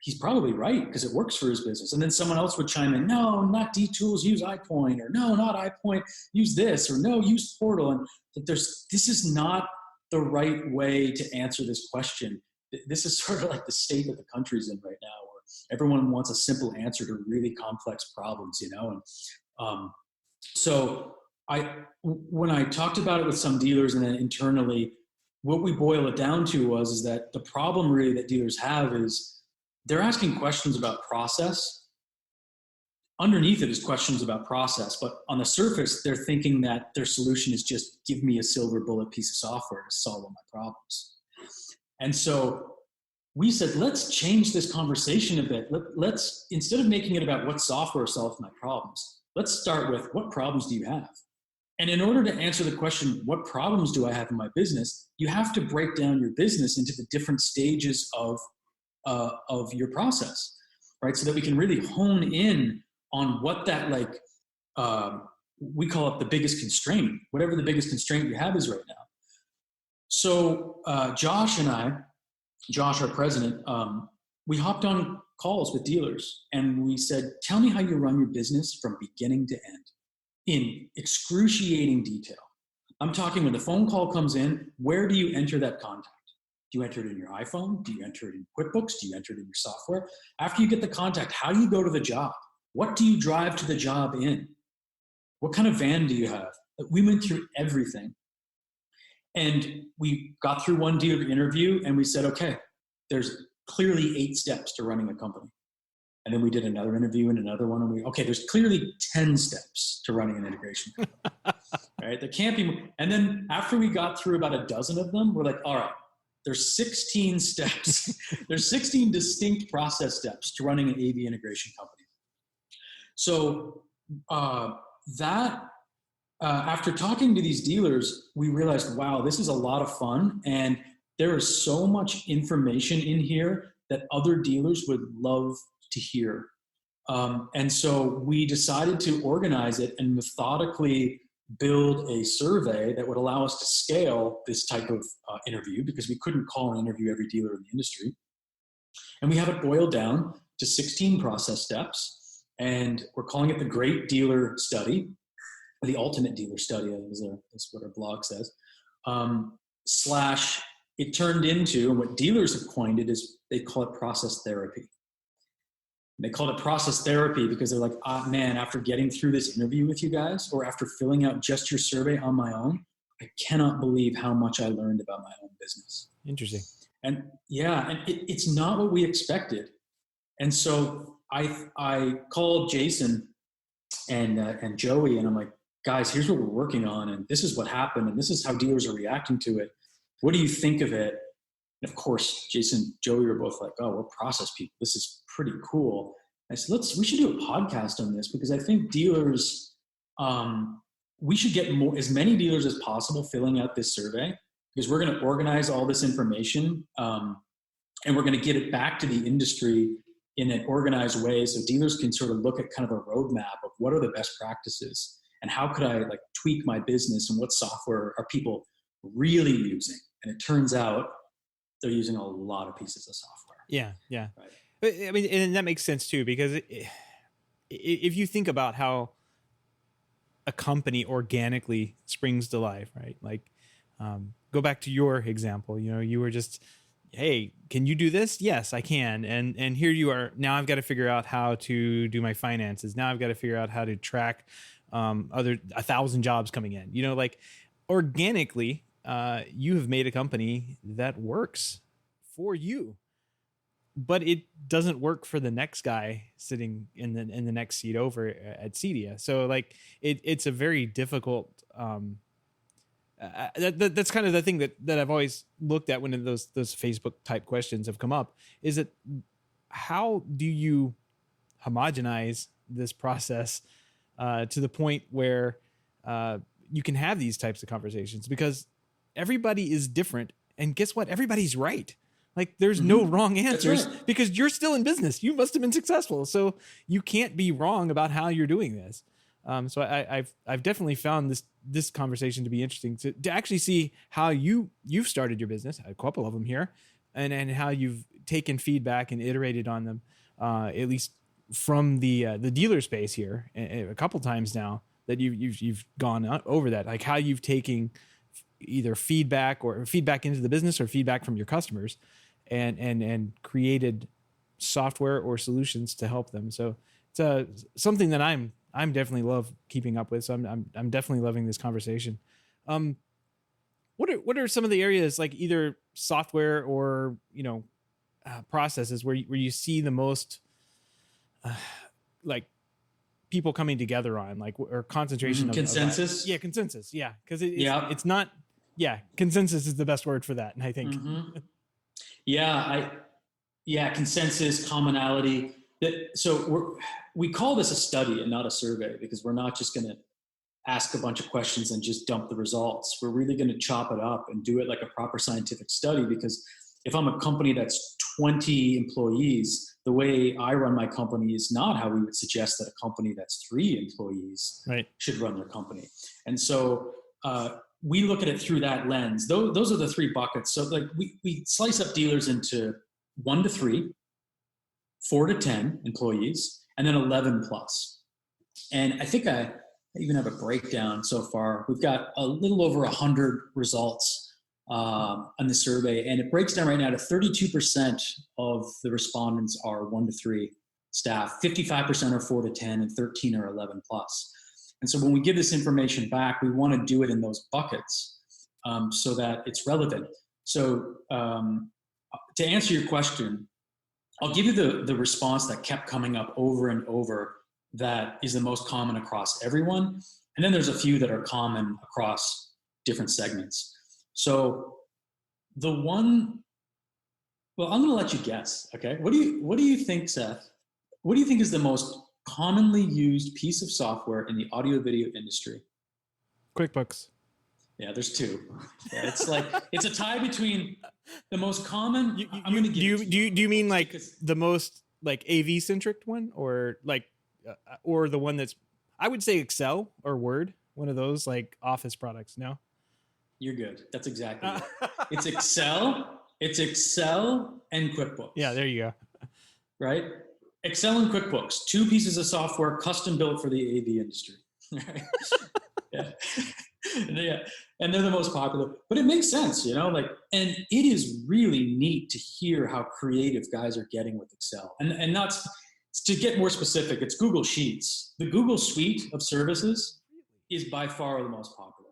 he's probably right because it works for his business. And then someone else would chime in, no, not D-Tools, use iPoint, or no, not iPoint, use this, or no, use Portal. And this is not the right way to answer this question. This is sort of like the state that the country's in right now, where everyone wants a simple answer to really complex problems, And so when I talked about it with some dealers and then internally, what we boil it down to is that the problem really that dealers have is they're asking questions about process. Underneath it is questions about process, but on the surface, they're thinking that their solution is just give me a silver bullet piece of software to solve all my problems. And so we said, let's change this conversation a bit. Let's, instead of making it about what software solves my problems, let's start with what problems do you have? And in order to answer the question, what problems do I have in my business, you have to break down your business into the different stages of your process, right? So that we can really hone in on what that we call it the biggest constraint, whatever the biggest constraint you have is right now. So Josh and I, Josh, our president, we hopped on calls with dealers and we said, tell me how you run your business from beginning to end in excruciating detail. I'm talking when the phone call comes in, where do you enter that contact? Do you enter it in your iPhone? Do you enter it in QuickBooks? Do you enter it in your software? After you get the contact, how do you go to the job? What do you drive to the job in? What kind of van do you have? We went through everything. And we got through one dealer interview and we said, okay, there's clearly 8 steps to running a company. And then we did another interview and another one. And okay, there's clearly 10 steps to running an integration company. Right? There can't be more. And then after we got through about a dozen of them, we're like, all right, there's 16 steps. There's 16 distinct process steps to running an AV integration company. So after talking to these dealers, we realized, wow, this is a lot of fun. And there is so much information in here that other dealers would love to hear. And so we decided to organize it and methodically build a survey that would allow us to scale this type of interview, because we couldn't call and interview every dealer in the industry. And we have it boiled down to 16 process steps. And we're calling it the Great Dealer Study, or the Ultimate Dealer Study, I think is what our blog says. It turned into, and what dealers have coined it is, they call it process therapy. And they call it process therapy because they're like, man, after getting through this interview with you guys, or after filling out just your survey on my own, I cannot believe how much I learned about my own business. Interesting. And yeah, and it's not what we expected. And so I called Jason and Joey, and I'm like, guys, here's what we're working on, and this is what happened, and this is how dealers are reacting to it. What do you think of it? And of course, Jason and Joey were both like, oh, we're process people. This is pretty cool. I said, we should do a podcast on this, because I think dealers, we should get as many dealers as possible filling out this survey, because we're going to organize all this information and we're going to get it back to the industry in an organized way, so dealers can sort of look at kind of a roadmap of what are the best practices and how could I tweak my business, and what software are people really using. And it turns out they're using a lot of pieces of software. Yeah. Yeah. Right. But I mean, and that makes sense too, because if you think about how a company organically springs to life, right? Like, go back to your example. You were just, hey, can you do this? Yes, I can. And here you are. Now I've got to figure out how to do my finances. Now I've got to figure out how to track 1,000 jobs coming in. Like organically, you have made a company that works for you, but it doesn't work for the next guy sitting in the next seat over at CEDIA. So like it's a very difficult. That's kind of the thing that I've always looked at when those Facebook type questions have come up. Is it how do you homogenize this process to the point where you can have these types of conversations? Because everybody is different, and guess what? Everybody's right. Like there's no wrong answers because you're still in business. You must have been successful. So you can't be wrong about how you're doing this. So I've definitely found this conversation to be interesting to actually see how you've started your business, a couple of them here, and how you've taken feedback and iterated on them, at least from the dealer space here a couple times now that you've gone over that, like how you've taken either feedback into the business or feedback from your customers and created software or solutions to help them. So it's something that I'm definitely love keeping up with. So I'm definitely loving this conversation. What are some of the areas, like either software or processes where you see the most like people coming together on, like, or concentration of consensus? Consensus. Yeah, because it's not. Yeah, consensus is the best word for that, and I think. Consensus, commonality. So we call this a study and not a survey, because we're not just going to ask a bunch of questions and just dump the results. We're really going to chop it up and do it like a proper scientific study, because if I'm a company that's 20 employees, the way I run my company is not how we would suggest that a company that's 3 employees should run their company. And so we look at it through that lens. Those are the 3 buckets. So like we slice up dealers into 1 to 3, 4 to 10 employees, and then 11 plus. And I think I even have a breakdown so far. We've got a little over 100 results on the survey, and it breaks down right now to 32% of the respondents are 1 to 3 staff, 55% are 4 to 10, and 13 are 11 plus. And so when we give this information back, we want to do it in those buckets so that it's relevant. So to answer your question, I'll give you the response that kept coming up over and over that is the most common across everyone. And then there's a few that are common across different segments. So the one, well, I'm going to let you guess. Okay. What do you think, Seth? What do you think is the most commonly used piece of software in the audio video industry? QuickBooks. Yeah, there's 2. Yeah, it's like it's a tie between the most common. Do you mean like the most like AV centric one, or like or the one that's, I would say Excel or Word, one of those like office products? No, you're good. That's exactly it. It's Excel. It's Excel and QuickBooks. Yeah, there you go. Right, Excel and QuickBooks, 2 pieces of software custom built for the AV industry. Yeah. And they're the most popular, but it makes sense, and it is really neat to hear how creative guys are getting with Excel. And not to get more specific, it's Google Sheets. The Google suite of services is by far the most popular.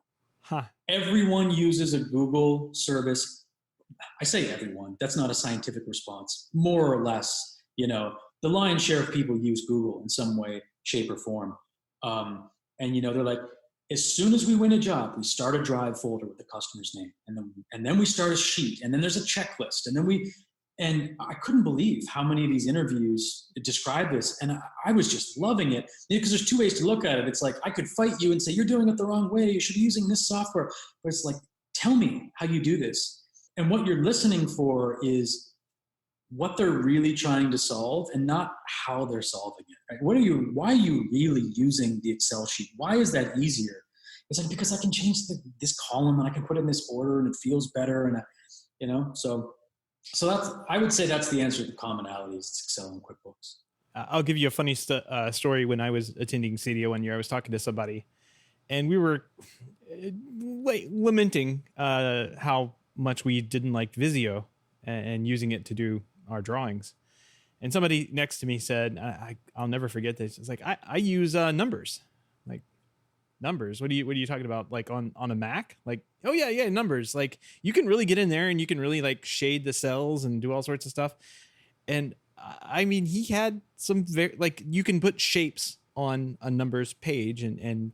Everyone uses a Google service. I say everyone, that's not a scientific response. More or less, the lion's share of people use Google in some way, shape, or form. And they're like, as soon as we win a job, we start a drive folder with the customer's name, and then we start a sheet, and then there's a checklist, and I couldn't believe how many of these interviews describe this, and I was just loving it, because there's 2 ways to look at it. It's like I could fight you and say you're doing it the wrong way, you should be using this software, but it's like, tell me how you do this, and what you're listening for is what they're really trying to solve and not how they're solving it. Right? Why are you really using the Excel sheet? Why is that easier? It's like, because I can change this column and I can put it in this order and it feels better. And so I would say that's the answer to the commonalities. It's Excel and QuickBooks. I'll give you a funny story. When I was attending CEDIA one year, I was talking to somebody, and we were lamenting how much we didn't like Visio and using it to do our drawings. And somebody next to me said, I'll never forget this. It's like, I use Numbers. Like, Numbers? What are you talking about? Like on a Mac? Like, oh yeah, Numbers. Like, you can really get in there and you can really like shade the cells and do all sorts of stuff. And I mean, he had some very, like, you can put shapes on a Numbers page and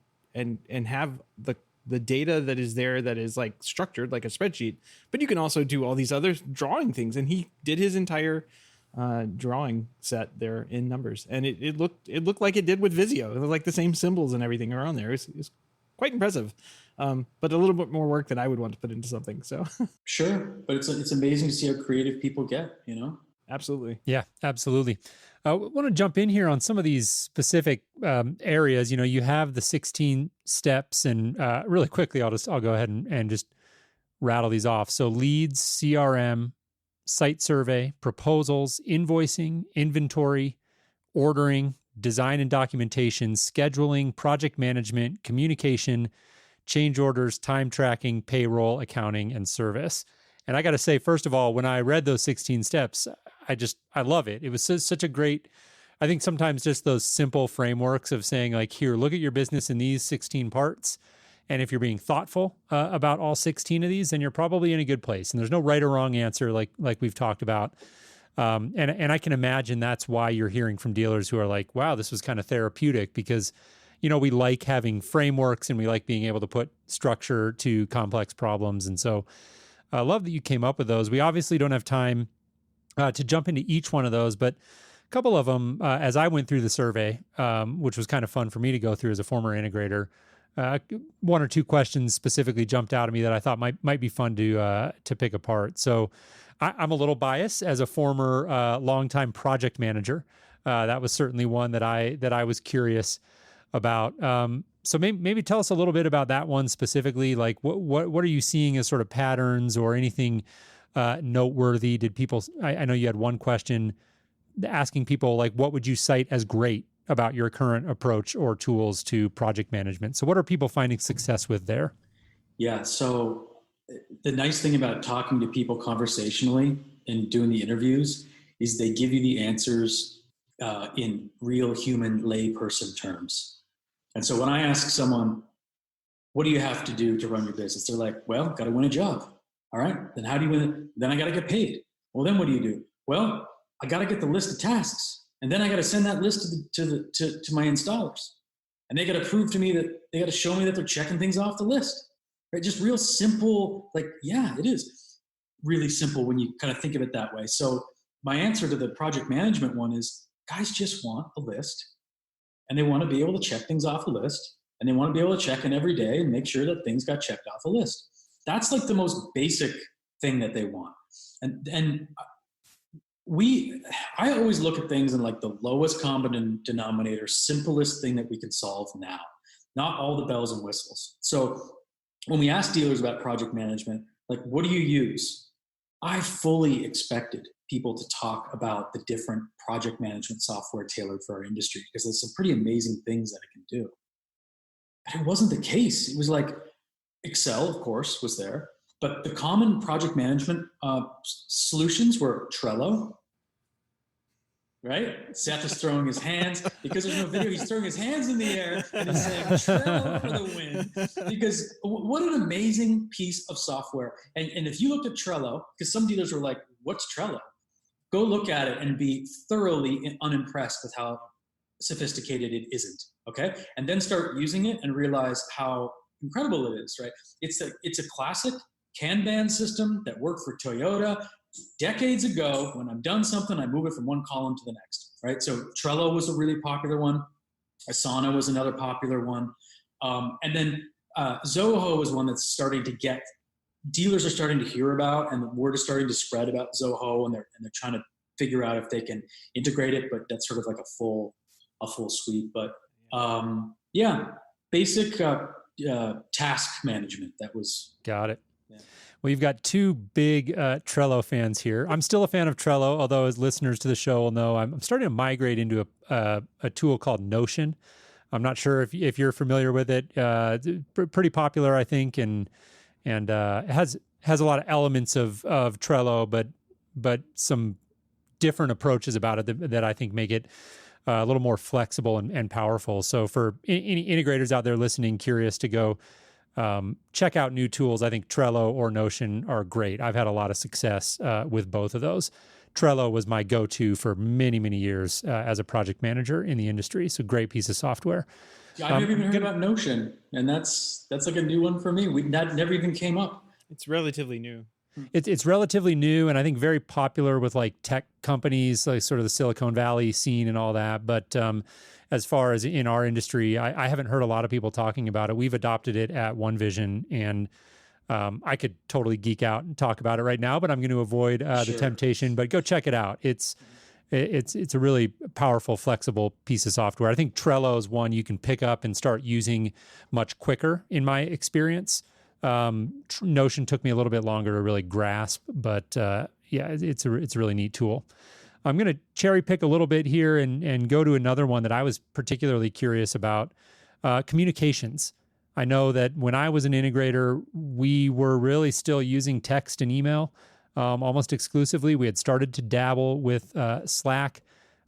have the data that is there that is like structured like a spreadsheet, but you can also do all these other drawing things. And he did his entire drawing set there in Numbers, and it looked like it did with Visio. It was like the same symbols and everything are on there. It's quite impressive, but a little bit more work than I would want to put into something. So sure, but it's amazing to see how creative people get. Absolutely. Yeah, absolutely. I want to jump in here on some of these specific areas. You have the 16 steps, and really quickly, I'll go ahead and just rattle these off. So leads, CRM, site survey, proposals, invoicing, inventory, ordering, design and documentation, scheduling, project management, communication, change orders, time tracking, payroll, accounting, and service. And I got to say, first of all, when I read those 16 steps, I love it. It was such a great, I think sometimes just those simple frameworks of saying like, here, look at your business in these 16 parts. And if you're being thoughtful about all 16 of these, then you're probably in a good place. And there's no right or wrong answer like we've talked about. And I can imagine that's why you're hearing from dealers who are like, wow, this was kind of therapeutic because, we like having frameworks and we like being able to put structure to complex problems. And so I love that you came up with those. We obviously don't have time to jump into each one of those, but a couple of them, as I went through the survey, which was kind of fun for me to go through as a former integrator, one or two questions specifically jumped out at me that I thought might be fun to pick apart. So I'm a little biased as a former longtime project manager. That was certainly one that I was curious about. So maybe tell us a little bit about that one specifically. Like what are you seeing as sort of patterns or anything noteworthy? Did people? I know you had one question asking people like, what would you cite as great about your current approach or tools to project management? So what are people finding success with there? Yeah. So the nice thing about talking to people conversationally and doing the interviews is they give you the answers in real human layperson terms. And so when I ask someone, what do you have to do to run your business? They're like, well, got to win a job. All right. Then how do you win it? Then I got to get paid. Well, then what do you do? Well, I got to get the list of tasks. And then I got to send that list to my installers. And they got to prove to me that they got to show me that they're checking things off the list. Right? Just real simple, like, yeah, it is really simple when you kind of think of it that way. So my answer to the project management one is guys just want a list and they want to be able to check things off a list and they want to be able to check in every day and make sure that things got checked off a list. That's like the most basic thing that they want. And I always look at things in like the lowest common denominator, simplest thing that we can solve now, not all the bells and whistles. So when we ask dealers about project management, like, what do you use? I fully expected people to talk about the different project management software tailored for our industry because there's some pretty amazing things that it can do. But it wasn't the case. It was like Excel, of course, was there. But the common project management solutions were Trello, right? Seth is throwing his hands. Because there's no video, he's throwing his hands in the air and he's saying Trello for the win. Because what an amazing piece of software. And if you looked at Trello, because some dealers were like, what's Trello? Go look at it and be thoroughly unimpressed with how sophisticated it isn't, okay? And then start using it and realize how incredible it is, right? It's a classic Kanban system that worked for Toyota decades ago. When I'm done something, I move it from one column to the next, right? So Trello was a really popular one. Asana was another popular one. And then Zoho was one that's starting to get, dealers are starting to hear about, and the word is starting to spread about Zoho, and they're trying to figure out if they can integrate it, but that's sort of like a full suite. But yeah, basic task management. That was... Got it. Yeah. Well, you've got two big Trello fans here. I'm still a fan of Trello, although as listeners to the show will know, I'm starting to migrate into a tool called Notion. I'm not sure if you're familiar with it. Pretty popular, I think, and it has a lot of elements of Trello, but some different approaches about it that I think make it a little more flexible and powerful. So for any integrators out there listening, curious to go check out new tools, I think Trello or Notion are great. I've had a lot of success with both of those. Trello was my go-to for many, many years as a project manager in the industry. So great piece of software. Yeah, I've never even heard about Notion, and that's like a new one for me. That never even came up. It's relatively new. It's relatively new, and I think very popular with like tech companies, like sort of the Silicon Valley scene and all that. But as far as in our industry, I haven't heard a lot of people talking about it. We've adopted it at OneVision, and I could totally geek out and talk about it right now, but I'm going to avoid the temptation. But go check it out. It's a really powerful, flexible piece of software. I think Trello is one you can pick up and start using much quicker, in my experience. Notion took me a little bit longer to really grasp, but yeah, it's a really neat tool. I'm going to cherry pick a little bit here and go to another one that I was particularly curious about, communications. I know that when I was an integrator, we were really still using text and email almost exclusively. We had started to dabble with Slack.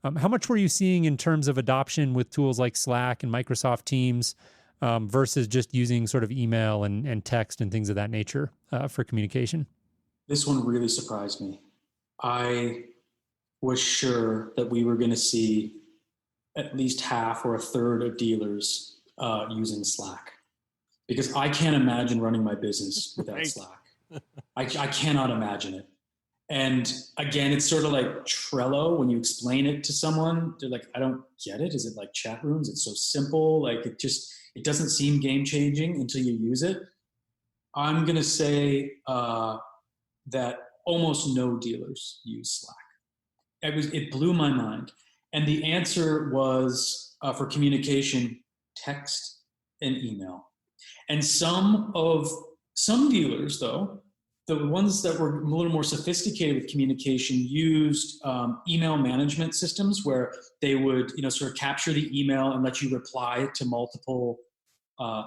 How much were you seeing in terms of adoption with tools like Slack and Microsoft Teams versus just using sort of email and text and things of that nature for communication? This one really surprised me. I was sure that we were going to see at least half or a third of dealers using Slack, because I can't imagine running my business without Right. Slack. I cannot imagine it. And again, it's sort of like Trello. When you explain it to someone, they're like, I don't get it. Is it like chat rooms? It's so simple. Like it doesn't seem game changing until you use it. I'm going to say that almost no dealers use Slack. It blew my mind. And the answer was for communication, text and email. And some dealers, though, the ones that were a little more sophisticated with communication, used email management systems where they would, sort of capture the email and let you reply to multiple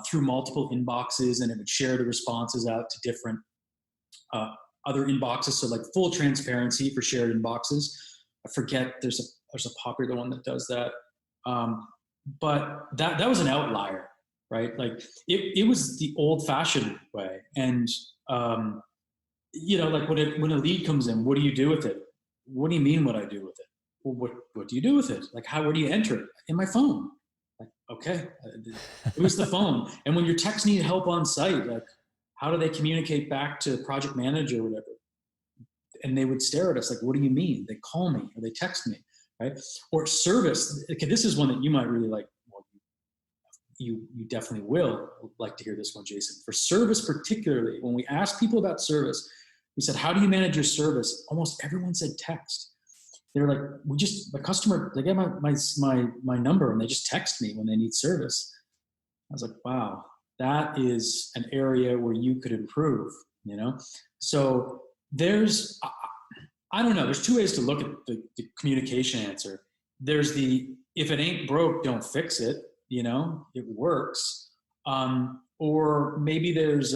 through multiple inboxes, and it would share the responses out to different other inboxes. So like full transparency for shared inboxes. I forget there's a popular one that does that, but that was an outlier, right? Like it was the old-fashioned way, and like when a lead comes in, what do you do with it? What do you mean what I do with it? Well, what do you do with it? Like where do you enter it? In my phone. Like, okay, it was the phone. And when your techs need help on site, like how do they communicate back to the project manager or whatever? And they would stare at us like, what do you mean? They call me or they text me, right? Or service. Okay, this is one that you might really like. Well, you definitely will like to hear this one, Jason. For service particularly, when we asked people about service, we said, how do you manage your service? Almost everyone said text. They're like, the customer, they get my number and they just text me when they need service. I was like, wow, that is an area where you could improve, So there's, I don't know, there's two ways to look at the communication answer. There's if it ain't broke, don't fix it, it works. Or maybe there's,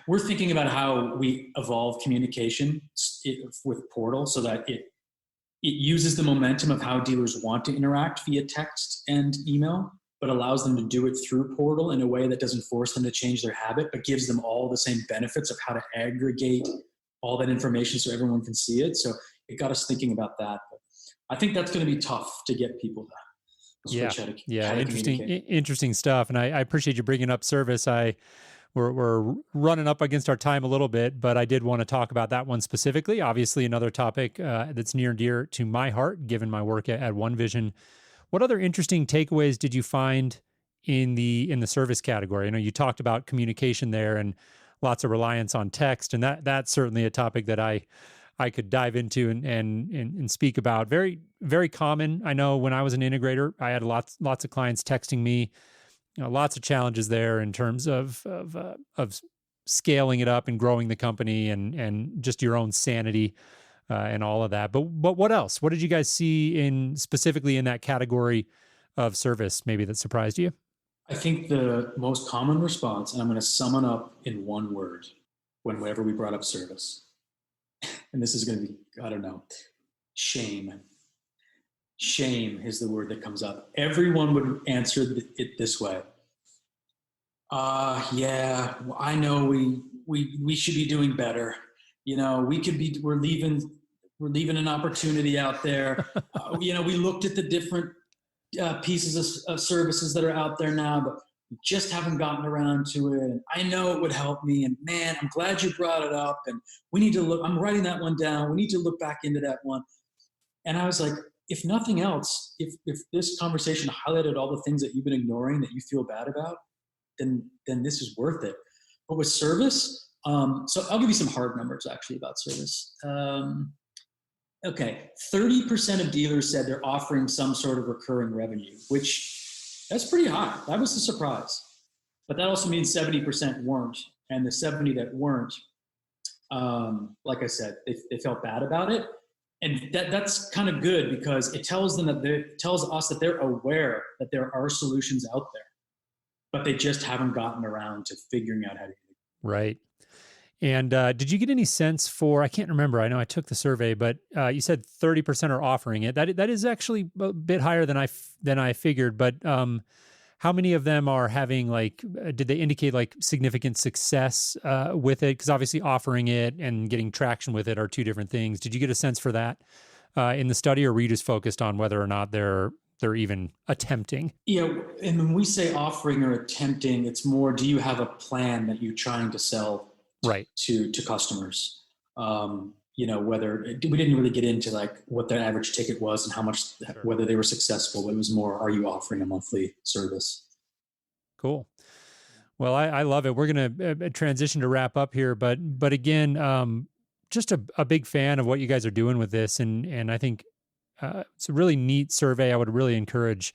we're thinking about how we evolve communication with Portal so that it uses the momentum of how dealers want to interact via text and email, but allows them to do it through Portal in a way that doesn't force them to change their habit, but gives them all the same benefits of how to aggregate all that information so everyone can see it. So it got us thinking about that. But I think that's going to be tough to get people to switch how to interesting stuff. And I appreciate you bringing up service. We're running up against our time a little bit, but I did want to talk about that one specifically. Obviously, another topic that's near and dear to my heart, given my work at OneVision. What other interesting takeaways did you find in the service category? You talked about communication there and lots of reliance on text, and that's certainly a topic that I could dive into and speak about. Very, very common. I know when I was an integrator, I had lots of clients texting me. Lots of challenges there in terms of scaling it up and growing the company and just your own sanity and all of that. But what else? What did you guys see specifically in that category of service maybe that surprised you? I think the most common response, and I'm going to sum it up in one word whenever we brought up service, and this is going to be, I don't know, shame. Shame is the word that comes up. Everyone would answer it this way. Yeah, I know we should be doing better. We're leaving an opportunity out there. We looked at the different pieces of services that are out there now, but we just haven't gotten around to it. And I know it would help me. And man, I'm glad you brought it up. And we need to look, I'm writing that one down. We need to look back into that one. And I was like, if nothing else, if this conversation highlighted all the things that you've been ignoring that you feel bad about, then this is worth it. But with service, so I'll give you some hard numbers actually about service. Okay, 30% of dealers said they're offering some sort of recurring revenue, which that's pretty high. That was a surprise. But that also means 70% weren't. And the 70 that weren't, like I said, they felt bad about it. And that's kind of good because it tells them tells us that they're aware that there are solutions out there, but they just haven't gotten around to figuring out how to do it. Right. And did you get any sense for, I can't remember, I know I took the survey, but you said 30% are offering it. That is actually a bit higher than I figured, but how many of them are having did they indicate significant success with it? Because obviously offering it and getting traction with it are two different things. Did you get a sense for that in the study, or were you just focused on whether or not they're even attempting? Yeah, and when we say offering or attempting, it's more, do you have a plan that you're trying to sell right to customers? Whether we didn't really get into what their average ticket was and how much, sure, whether they were successful. It was more, are you offering a monthly service? Cool. Well, I love it. We're going to transition to wrap up here, but again, just a big fan of what you guys are doing with this, and I think it's a really neat survey. I would really encourage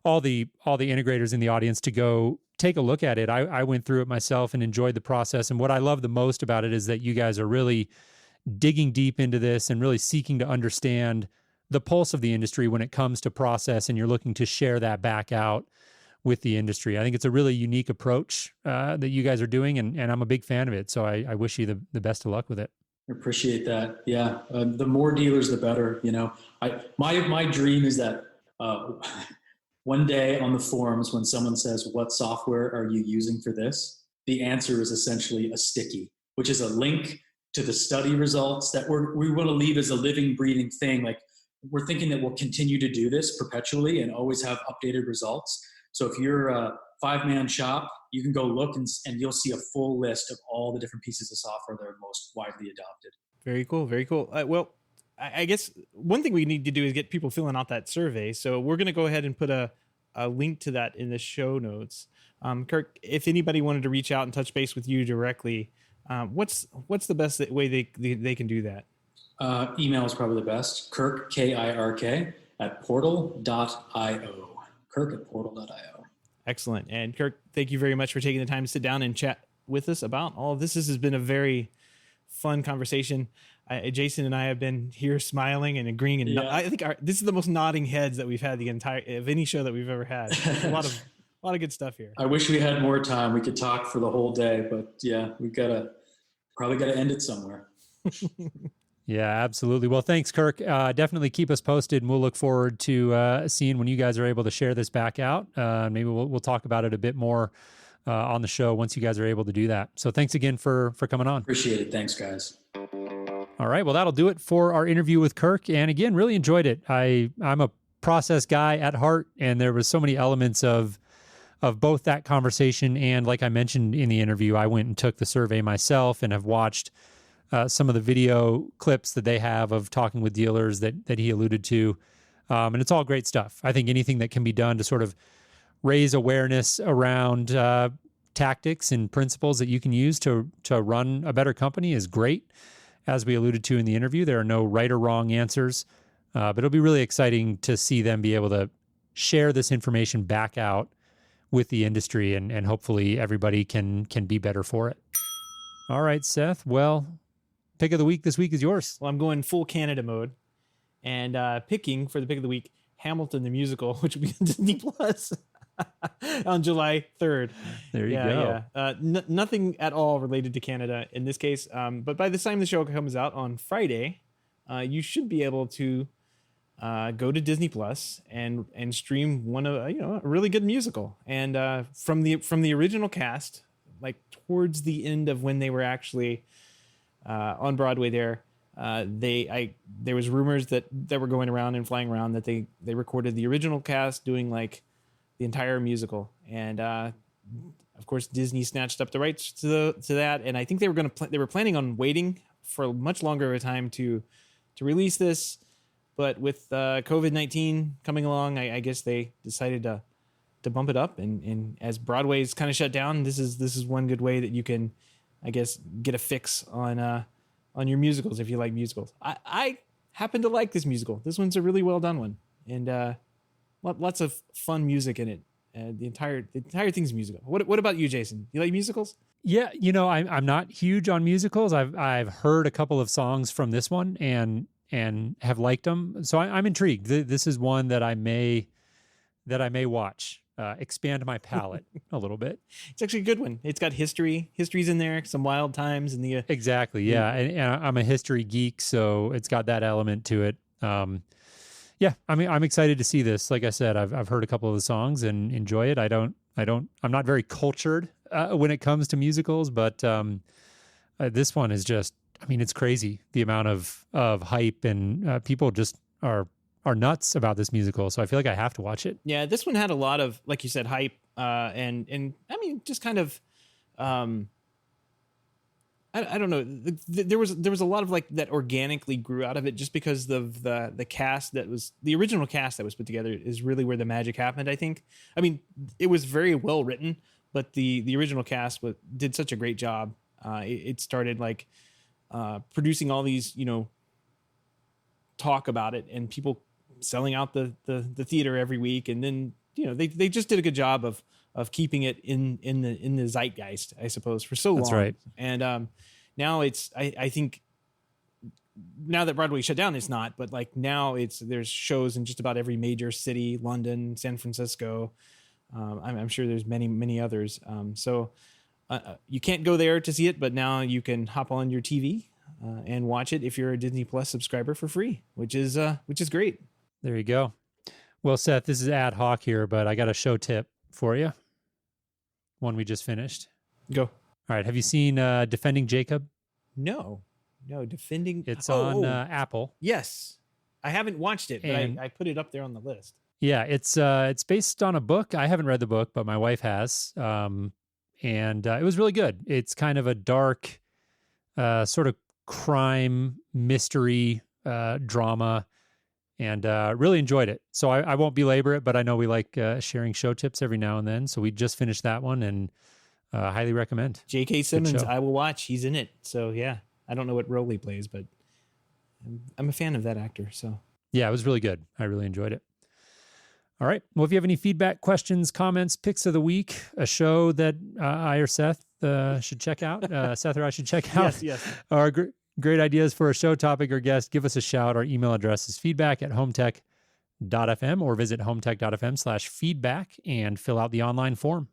all the integrators in the audience to go take a look at it. I went through it myself and enjoyed the process. And what I love the most about it is that you guys are really digging deep into this and really seeking to understand the pulse of the industry when it comes to process, and you're looking to share that back out with the industry. I think it's a really unique approach that you guys are doing, and I'm a big fan of it. So I wish you the best of luck with it. I appreciate that. Yeah. The more dealers, the better. My dream is that one day on the forums, when someone says, what software are you using for this? The answer is essentially a sticky, which is a link to the study results that we want to leave as a living, breathing thing. We're thinking that we'll continue to do this perpetually and always have updated results. So if you're a 5-man shop, you can go look and you'll see a full list of all the different pieces of software that are most widely adopted. Very cool. Very cool. Well, I guess one thing we need to do is get people filling out that survey. So we're going to go ahead and put a link to that in the show notes. Kirk, if anybody wanted to reach out and touch base with you directly, what's the best way they can do that? Email is probably the best. Kirk, Kirk, at portal.io. Kirk at portal.io. Excellent. And Kirk, thank you very much for taking the time to sit down and chat with us about all of this. This has been a very fun conversation. Jason and I have been here smiling and agreeing, and I think this is the most nodding heads that we've had of any show that we've ever had. A lot of good stuff here. I wish we had more time. We could talk for the whole day, but yeah, we probably gotta end it somewhere. Yeah, absolutely. Well, thanks, Kirk. Definitely keep us posted, and we'll look forward to seeing when you guys are able to share this back out. Maybe we'll talk about it a bit more on the show once you guys are able to do that. So thanks again for coming on. Appreciate it. Thanks, guys. All right. Well, that'll do it for our interview with Kirk. And again, really enjoyed it. I'm a process guy at heart, and there was so many elements of both that conversation and, like I mentioned in the interview, I went and took the survey myself and have watched some of the video clips that they have of talking with dealers that he alluded to. And it's all great stuff. I think anything that can be done to sort of raise awareness around tactics and principles that you can use to run a better company is great. As we alluded to in the interview, there are no right or wrong answers, but it'll be really exciting to see them be able to share this information back out with the industry, and hopefully everybody can be better for it. All right, Seth. Well, pick of the week this week is yours. Well, I'm going full Canada mode, and picking for the pick of the week Hamilton the musical, which will be on Disney Plus on July 3rd. There you go. Yeah. Nothing at all related to Canada in this case. But by the time the show comes out on Friday, you should be able to go to Disney Plus and stream one of a really good musical. And from the original cast, like towards the end of when they were actually on Broadway there. There was rumors that were going around and flying around that they recorded the original cast doing like the entire musical, and of course Disney snatched up the rights to that, and I think they were planning on waiting for much longer of a time to release this, but with COVID-19 coming along, I guess they decided to bump it up, and as Broadway's kind of shut down, this is one good way that you can, I guess, get a fix on your musicals if you like musicals. I happen to like this musical. This one's a really well done one, and lots of fun music in it. The entire thing's musical. What about you, Jason? You like musicals? Yeah, I'm not huge on musicals. I've heard a couple of songs from this one and have liked them. So I'm intrigued. This is one that I may watch. Expand my palette a little bit. It's actually a good one. It's got history. History's in there. Some wild times in the exactly. Yeah, and I'm a history geek, so it's got that element to it. Yeah, I mean, I'm excited to see this. Like I said, I've heard a couple of the songs and enjoy it. I'm not very cultured when it comes to musicals, but this one is just, I mean, it's crazy the amount of hype, and people just are nuts about this musical. So I feel like I have to watch it. Yeah, this one had a lot of, like you said, hype, and I mean, just kind of, I don't know. There was a lot of like that organically grew out of it, just because of the cast that was the original cast that was put together is really where the magic happened. I think. I mean, it was very well written, but the original cast did such a great job. It started like producing all these, talk about it, and people selling out the theater every week, and then they just did a good job of keeping it in the zeitgeist, I suppose, for so long. That's right. And now it's I think now that Broadway shut down, it's not, but like now there's shows in just about every major city, London, San Francisco. I'm sure there's many others. So you can't go there to see it, but now you can hop on your TV and watch it if you're a Disney Plus subscriber for free, which is great. There you go. Well, Seth, this is ad hoc here, but I got a show tip for you. One we just finished. Go. All right. Have you seen Defending Jacob? No, Defending. It's on Apple. Yes, I haven't watched it, but I put it up there on the list. Yeah, it's based on a book. I haven't read the book, but my wife has, and it was really good. It's kind of a dark, sort of crime mystery drama. And really enjoyed it. So I won't belabor it, but I know we like sharing show tips every now and then. So we just finished that one, and highly recommend. J.K. Simmons, I will watch. He's in it. So yeah, I don't know what role he plays, but I'm a fan of that actor. So yeah, it was really good. I really enjoyed it. All right. Well, if you have any feedback, questions, comments, picks of the week, a show that I or Seth should check out, Seth or I should check out. Yes. Or great ideas for a show topic or guest, give us a shout. Our email address is feedback@HomeTech.fm, or visit HomeTech.fm/feedback and fill out the online form.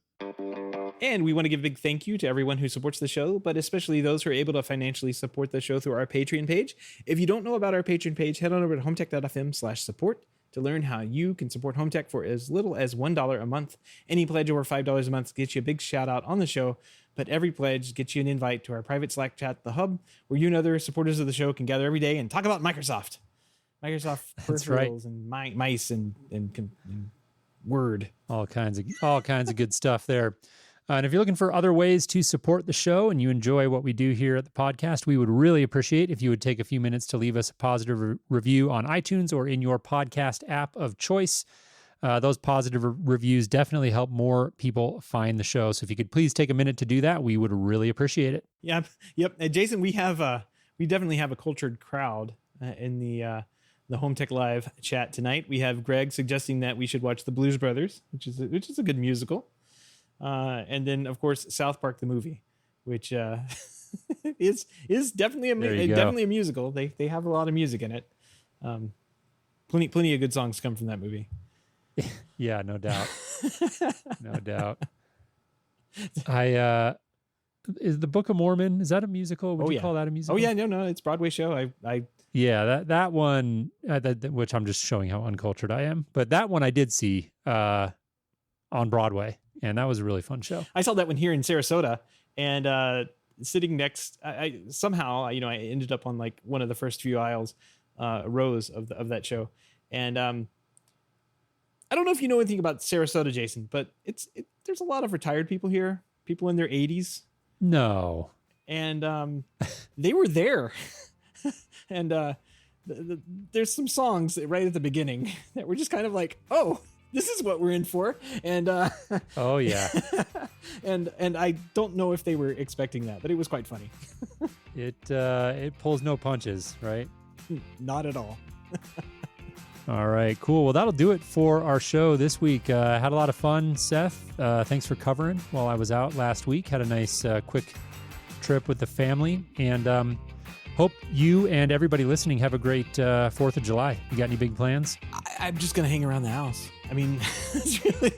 And we want to give a big thank you to everyone who supports the show, but especially those who are able to financially support the show through our Patreon page. If you don't know about our Patreon page, head on over to HomeTech.fm/support to learn how you can support HomeTech for as little as $1 a month. Any pledge over $5 a month gets you a big shout out on the show, but every pledge gets you an invite to our private Slack chat, The Hub, where you and other supporters of the show can gather every day and talk about Microsoft peripherals and mice and Word. All kinds of good stuff there. And if you're looking for other ways to support the show and you enjoy what we do here at the podcast, we would really appreciate if you would take a few minutes to leave us a positive review on iTunes or in your podcast app of choice. Those positive reviews definitely help more people find the show. So if you could please take a minute to do that, we would really appreciate it. Yep. Jason, we definitely have a cultured crowd in the HomeTech Live chat tonight. We have Greg suggesting that we should watch The Blues Brothers, which is a good musical. And then, of course, South Park the movie, which is definitely a musical. They have a lot of music in it. Plenty of good songs come from that movie. Yeah, no doubt. No doubt. Is the Book of Mormon, is that a musical? Would you call that a musical? Oh yeah, no, it's a Broadway show. Yeah, that one, which I'm just showing how uncultured I am. But that one I did see on Broadway, and that was a really fun show. I saw that one here in Sarasota, and sitting next, I somehow, I ended up on like one of the first few rows of that show, and I don't know if you know anything about Sarasota, Jason, but there's a lot of retired people here, people in their 80s. No. And they were there. And there's some songs right at the beginning that were just kind of like, oh, this is what we're in for. And oh yeah. and I don't know if they were expecting that, but it was quite funny. It pulls no punches, right? Not at all. All right, cool. Well, that'll do it for our show this week. Had a lot of fun, Seth. Thanks for covering while I was out last week. Had a nice quick trip with the family, and hope you and everybody listening have a great 4th of July. You got any big plans? I'm just going to hang around the house. I mean, it's really,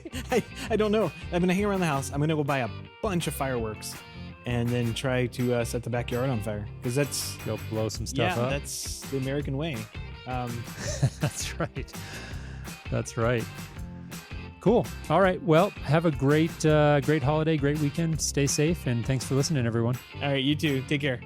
I don't know. I'm going to hang around the house. I'm going to go buy a bunch of fireworks and then try to set the backyard on fire, because that's... Go blow some stuff up. Yeah, that's the American way. That's right. That's right. Cool. All right. Well, have a great holiday, great weekend. Stay safe, and thanks for listening, everyone. All right, you too. Take care.